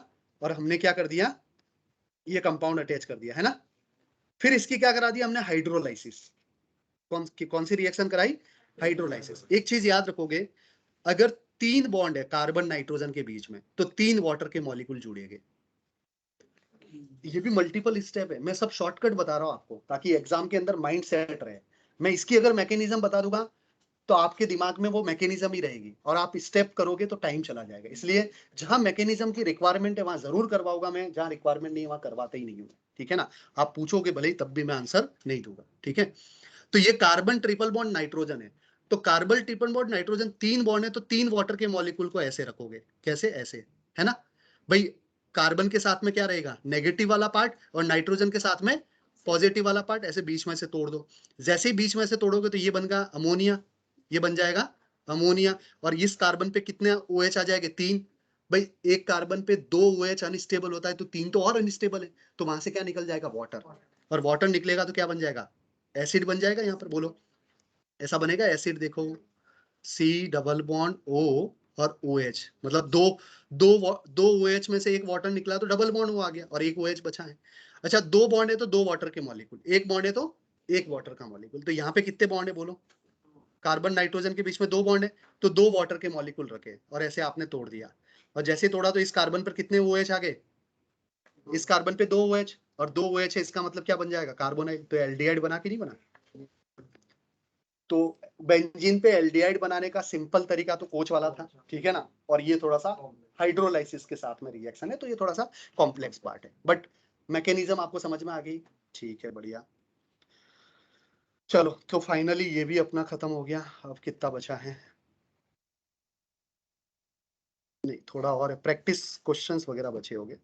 और हमने क्या कर दिया, ये कंपाउंड अटैच कर दिया, है ना। फिर इसकी क्या करा दिया हमने, हाइड्रोलाइसिस। कौन सी रिएक्शन कराई, हाइड्रोलाइसिस। एक चीज याद रखोगे, अगर 3 बॉन्ड है कार्बन नाइट्रोजन के बीच में, तो 3 वाटर के मॉलिक्यूल जुड़ेंगे। ये भी मल्टीपल स्टेप है, मैं सब शॉर्टकट बता रहा हूं आपको, ताकि एग्जाम के अंदर माइंड सेट रहे। मैं इसकी अगर मैकेनिज्म बता दूंगा तो आपके दिमाग में वो मैकेनिज्म ही रहेगी, और आप स्टेप करोगे तो टाइम चला जाएगा। इसलिए जहां मैकेनिज्म की रिक्वायरमेंट है वहां जरूर करवाऊंगा मैं, जहां रिक्वायरमेंट नहीं है वहां करवाता ही नहीं हूँ, ठीक है ना। आप पूछोगे भले ही, तब भी मैं आंसर नहीं दूंगा, ठीक है। तो ये कार्बन ट्रिपल बॉन्ड नाइट्रोजन है। तो carbon triple bond nitrogen 3 bond है, तो 3 वाटर के मॉलिक्यूल को ऐसे रखोगे, कैसे, ऐसे, है ना भाई। कार्बन के साथ में क्या रहेगा, नेगेटिव वाला पार्ट, और नाइट्रोजन के साथ में पॉजिटिव वाला पार्ट, ऐसे बीच में से तोड़ दो। जैसे ही बीच में से तोड़ोगे तो ये बन गया अमोनिया, ये बन जाएगा अमोनिया। और इस कार्बन पे कितने OH आ जाएंगे, 3। भाई एक कार्बन पे 2 OH अनस्टेबल होता है, तो 3 तो और अनस्टेबल है, तो वहां से क्या निकल जाएगा, वाटर। और वाटर निकलेगा तो क्या बन जाएगा, एसिड बन जाएगा। यहाँ पर बोलो, ऐसा बनेगा एसिड। देखो C डबल बॉन्ड O और OH, मतलब दो OH में से एक वाटर निकला तो डबल बॉन्ड वो आ गया, और एक OH बचा है। अच्छा, 2 बॉन्ड है तो 2 वाटर के मॉलिक्यूल, एक बॉन्ड है तो एक वाटर का मॉलिक्यूल। तो यहाँ पे कितने बॉन्ड है बोलो, कार्बन नाइट्रोजन के बीच में 2 बॉन्ड है, तो 2 वाटर के मॉलिक्यूल रखे, और ऐसे आपने तोड़ दिया। और जैसे तोड़ा तो इस कार्बन पर कितने OH आ गए, इस कार्बन पे 2 OH, और 2 OH है, इसका मतलब क्या बन जाएगा, कार्बोनाइल। तो एल्डिहाइड बना कि नहीं बना। तो बेंजीन पे एल्डिहाइड बनाने का सिंपल तरीका तो कोच वाला था, ठीक है ना। और ये थोड़ा सा हाइड्रोलाइसिस के साथ में रिएक्शन है, तो ये थोड़ा सा कॉम्प्लेक्स पार्ट है, बट मैकेनिज्म आपको समझ में आ गई, ठीक है, बढ़िया। चलो, तो फाइनली ये भी अपना खत्म हो गया। अब कितना बचा है, नहीं थोड़ा और है, प्रैक्टिस क्वेश्चंस वगैरह बचे होंगे।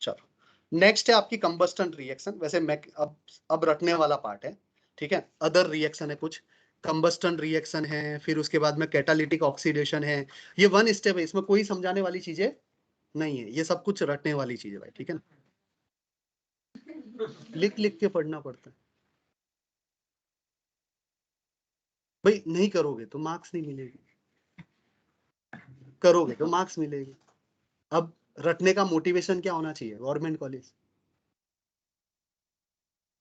चलो, नेक्स्ट है आपकी कंबस्टन रिएक्शन। वैसे मैं अब रटने वाला पार्ट है, ठीक है। अदर रिएक्शन है कुछ, कंबस्टन रिएक्शन है, फिर उसके बाद में कैटालिटिक ऑक्सीडेशन है। ये 1 स्टेप है, इसमें कोई समझाने वाली चीजें नहीं है, ये सब कुछ रटने वाली चीज है भाई, ठीक है ना। लिख लिख के पढ़ना पड़ता है भाई, नहीं करोगे तो मार्क्स नहीं मिलेगी, करोगे तो मार्क्स मिलेगी। अब रटने का मोटिवेशन क्या होना चाहिए, गवर्नमेंट कॉलेज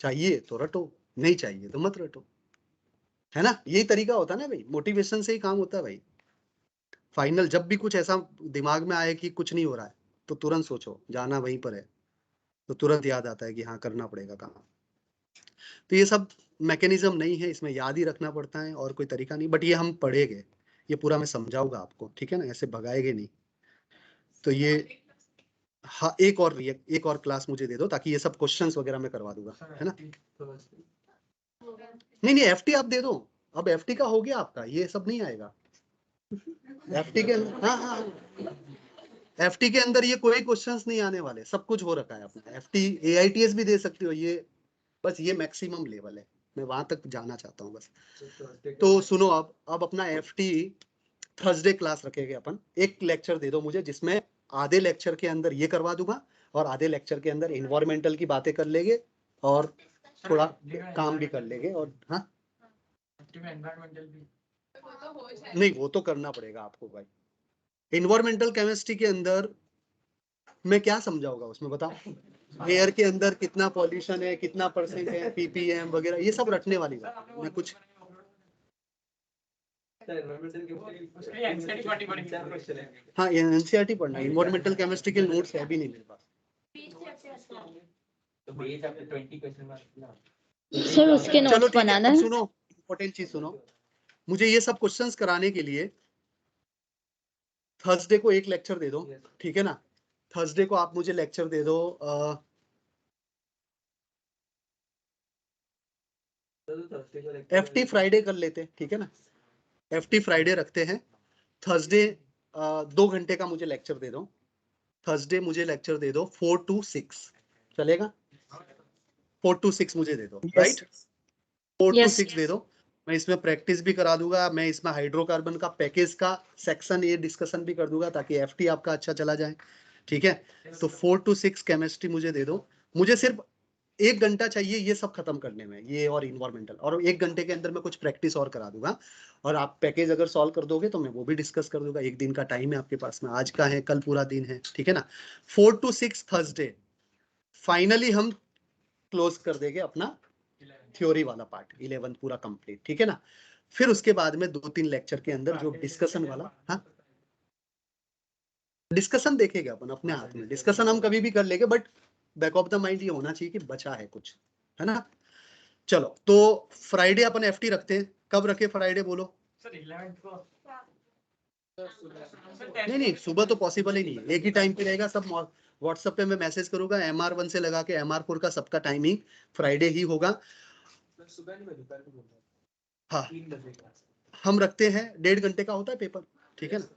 चाहिए तो रटो, नहीं चाहिए तो मत रटो, है ना। यही तरीका होता है ना भाई, मोटिवेशन से ही काम होता है भाई। फाइनल जब भी कुछ ऐसा दिमाग में आए कि कुछ नहीं हो रहा है, तो तुरंत सोचो जाना वहीं पर है, तो तुरंत याद आता है कि हाँ करना पड़ेगा काम। तो ये सब मैकेनिज्म नहीं है, इसमें याद ही रखना पड़ता है, और कोई तरीका नहीं। बट ये हम पढ़ेंगे, ये पूरा मैं समझाऊंगा आपको, ठीक है ना, ऐसे भगाएंगे नहीं। तो ये, हाँ एक और क्लास मुझे दे दो, ताकि ये सब क्वेश्चंस वगैरह मैं करवा दूंगा, है ना। नहीं नहीं, FT आप दे दो, अब FT का हो गया आपका, ये सब नहीं आएगा FT के अंदर। हाँ हाँ, FT के अंदर ये कोई क्वेश्चंस नहीं आने वाले, सब कुछ हो रखा है अपना। FT AITS भी दे सकते हो, ये बस ये मैक्सिमम लेवल है, मैं वहां तक जाना चाहता हूँ बस। तो सुनो, अब अपना FT थर्सडे क्लास रखेंगे अपन। एक लेक्चर दे दो मुझे, जिसमें आधे लेक्चर के अंदर ये करवा दूंगा, और आधे लेक्चर के अंदर इन्वायरमेंटल की बातें कर लेंगे, और थोड़ा काम भी कर लेंगे। और हाँ, नहीं वो तो करना पड़ेगा आपको भाई। इन्वायरमेंटल केमिस्ट्री के अंदर मैं क्या समझाऊंगा उसमें, बताओ। एयर के अंदर कितना पॉल्यूशन है, कितना % है, ppm वगैरह, ये सब रटने वाली बात। मैं कुछ हाँ, NCERT पढ़ना, इन्वायरमेंटल केमिस्ट्री के नोट्स है भी नहीं मेरे पास। सर उसके चलो नोट्स ठीक है, बनाना अब है। सुनो, इम्पोर्टेंट चीज सुनो। मुझे ये सब क्वेश्चंस कराने के लिए थर्सडे को एक लेक्चर दे दो, ठीक है ना। थर्सडे को आप मुझे लेक्चर दे दो, FT फ्राइडे कर लेते हैं, ठीक है ना। FT फ्राइडे रखते हैं। थर्सडे 2 घंटे का मुझे लेक्चर दे दो। थर्सडे मुझे लेक्चर दे दो 4 to 6, चलेगा। 4 to 6 मुझे दे दो, राइट। 4 to 6 दे दो। मैं इसमें प्रैक्टिस भी करा दूंगा, मैं इसमें हाइड्रोकार्बन का पैकेज का सेक्शन ये डिस्कशन भी कर दूंगा ताकि FT आपका अच्छा चला जाए, ठीक है। तो 4 to 6 केमिस्ट्री मुझे दे दो। मुझे सिर्फ 1 घंटा चाहिए ये सब खत्म करने में, ये और इन्वायरमेंटल, और 1 घंटे के अंदर मैं कुछ प्रैक्टिस और करा दूंगा। और आप पैकेज अगर सॉल्व कर दोगे तो मैं वो भी डिस्कस कर दूंगा। 1 दिन का टाइम है आपके पास में, आज का है, कल पूरा दिन है, ठीक है ना। 4 to 6 थर्सडे फाइनली हम क्लोज कर देंगे अपना थ्योरी वाला पार्ट 11 पूरा कंप्लीट, ठीक है ना। फिर उसके बाद में 2-3 लेक्चर के अंदर जो डिस्कशन वाला, हाँ डिस्कशन देखेंगे अपन अपने हाथ में, डिस्कशन हम कभी भी कर लेंगे, but back of the mind ये होना चाहिए कि बचा है कुछ, है ना। चलो तो फ्राइडे अपन FT रखते हैं। कब रखे फ्राइडे बोलो सर 11 को नहीं सुबह तो पॉसिबल ही नहीं है, एक ही टाइम पे रहेगा सब। व्हाट्सएप पे मैं मैसेज करूंगा, MR1 से लगा के MR4 का सबका टाइमिंग फ्राइडे ही होगा। सुबह नहीं, मैं दोपहर को बोल रहा हूँ। हाँ 3 बजे का हम रखते हैं, 1.5 घंटे का होता है पेपर, ठीक है ना।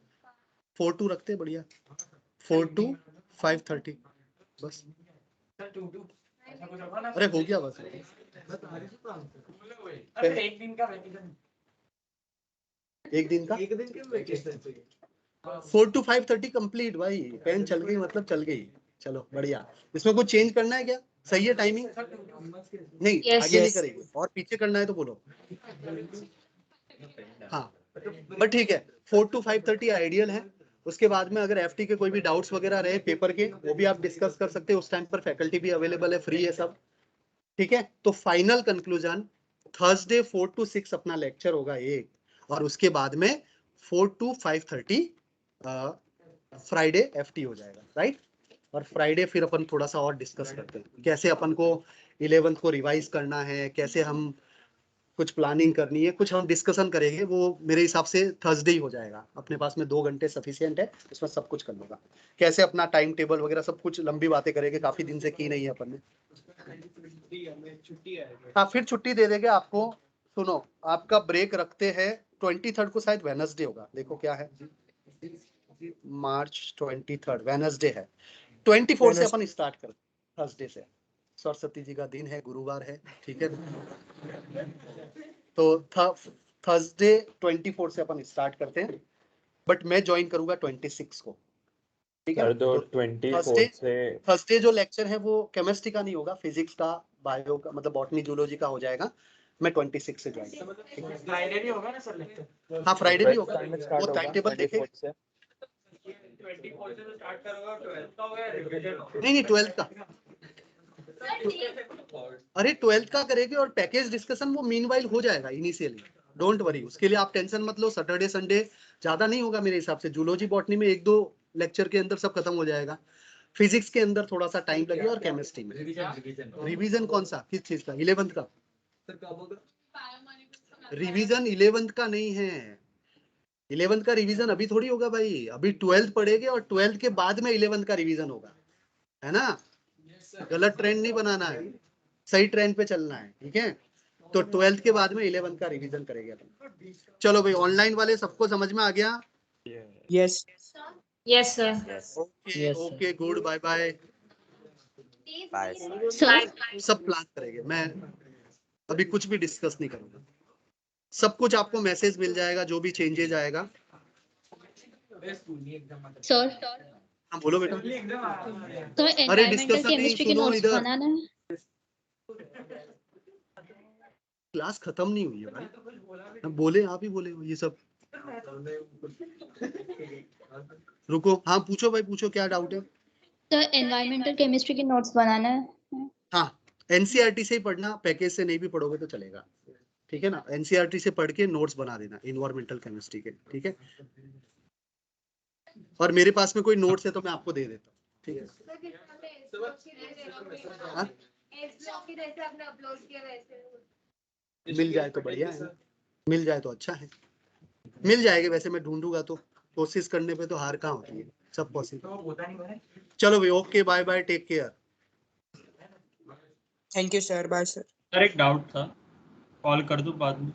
4 to रखते हैं, बढ़िया। 4 to 5:30 बस। सर 2 ऐसा कुछ होगा ना। अरे हो गया बस। अरे एक दिन का वैकेशन, एक दिन का एक दिन के वैकेशन चाहिए। 4 to 5:30 कंप्लीट भाई। पेन चल गई मतलब चल गई। चलो बढ़िया। इसमें कुछ चेंज करना है क्या? सही है टाइमिंग? नहीं आगे नहीं करेंगे, और पीछे करना है तो बोलो। हाँ बट ठीक है, 4 to 5:30 आइडियल है। उसके बाद में अगर FT के कोई भी डाउट्स वगैरह रहे पेपर के, वो भी आप डिस्कस कर सकते हैं। उस टाइम पर फैकल्टी भी अवेलेबल है, फ्री है सब, ठीक है। तो फाइनल कंक्लूजन, थर्सडे 4 to 6 अपना लेक्चर होगा एक, और उसके बाद में 4 to 5:30 फ्राइडे FT हो जाएगा, राइट। और फ्राइडे फिर अपन थोड़ा सा और डिस्कस करते हैं कैसे अपन को 11th को रिवाइज करना है, कैसे हम कुछ प्लानिंग करनी है, कुछ हम डिस्कशन करेंगे। वो मेरे हिसाब से थर्सडे ही हो जाएगा। अपने पास में 2 घंटे सफिशिएंट है, उसमें सब कुछ कर लूंगा। कैसे अपना टाइम टेबल वगैरह सब कुछ, लंबी बातें करेंगे, काफी दिन से की नहीं है अपन ने। छुट्टी है। हाँ फिर छुट्टी दे देंगे आपको। सुनो, आपका ब्रेक रखते हैं 23rd को, शायद वेडनेसडे होगा, देखो क्या है, मार्च 23rd वेडनेसडे है। 24 से अपन स्टार्ट कर, थर्सडे से। सरस्वती जी का दिन है, गुरुवार है, ठीक है। तो थर्सडे 24 से अपन स्टार्ट करते हैं, बट मैं ज्वाइन करूंगा 26 को, ठीक है। तो तो 24 से थर्सडे जो लेक्चर है वो केमिस्ट्री का नहीं होगा, फिजिक्स का, बायो का, मतलब बॉटनी जूलॉजी का हो जाएगा। मैं 26 से ज्वाइन करूंगा। फ्राइडे भी होगा ना सर लेक्चर? हाँ फ्राइडे भी होगा, में स्टार्ट वो होगा टाइम टेबल देखेंगे। 24 से। 24 से स्टार्ट करोगे, 12 का होगा या रिवीजन होगा? नहीं 12th का, अरे 12th का करेंगे, और पैकेज डिस्कशन वो मीनवाइल हो जाएगा इनिशियली, डोंट वरी, उसके लिए आप टेंशन मत लो। सैटरडे संडे ज्यादा नहीं होगा मेरे हिसाब से। जूलॉजी बॉटनी में 1-2 लेक्चर के अंदर सब खत्म हो जाएगा। फिजिक्स के अंदर थोड़ा सा टाइम लगेगा, और केमिस्ट्री में रिवीजन कौन सा, किस चीज का? 11th का रिवीजन 11th का नहीं है। 11th का रिवीजन अभी थोड़ी होगा भाई, अभी 12th पढ़ेंगे, और 12th के बाद में 11th का रिवीजन होगा, है ना। गलत ट्रेंड नहीं बनाना है, सही ट्रेंड पे चलना है, ठीक है। तो 12th के बाद में 11th का रिवीजन करेंगे अपन। चलो भाई, ऑनलाइन वाले सबको समझ में आ गया? Yes. Yes, sir. Okay okay good, bye bye. Sir. सब प्लान करेंगे, मैं अभी कुछ भी डिस्कस नहीं करूंगा। सब कुछ आपको मैसेज मिल जाएगा, जो भी चेंजेज आएगा। Sir. हाँ बोलो बेटा। तो अरे environmental डिस्कशन नहीं, chemistry के सुनो notes इधर, बनाना है। क्लास खत्म नहीं हुई है भाई। हम बोले, आप ही बोले ये सब। रुको, हाँ पूछो भाई, पूछो क्या डाउट है। तो environmental chemistry के notes बनाना है। हाँ NCERT से ही पढ़ना, पैकेज से नहीं भी पढ़ोगे तो चलेगा, ठीक है ना। NCERT से पढ़ के नोट्स बना देना इन्वायरमेंटल केमिस्ट्री के, ठीक है। और मेरे पास में कोई नोट्स है तो मैं आपको दे देता हूँ, ठीक है। हाँ? मिल जाए तो बढ़िया है, मिल जाए तो अच्छा है। मिल जाएगा, वैसे मैं ढूंढूंगा तो कोशिश करने पे तो हार कहाँ होती है, सब पॉसिबल। तो होता नहीं भाई। चलो भाई, okay, bye bye, take care. Thank you sir, bye sir. Sir एक डाउट था, कॉल कर दूं बाद में?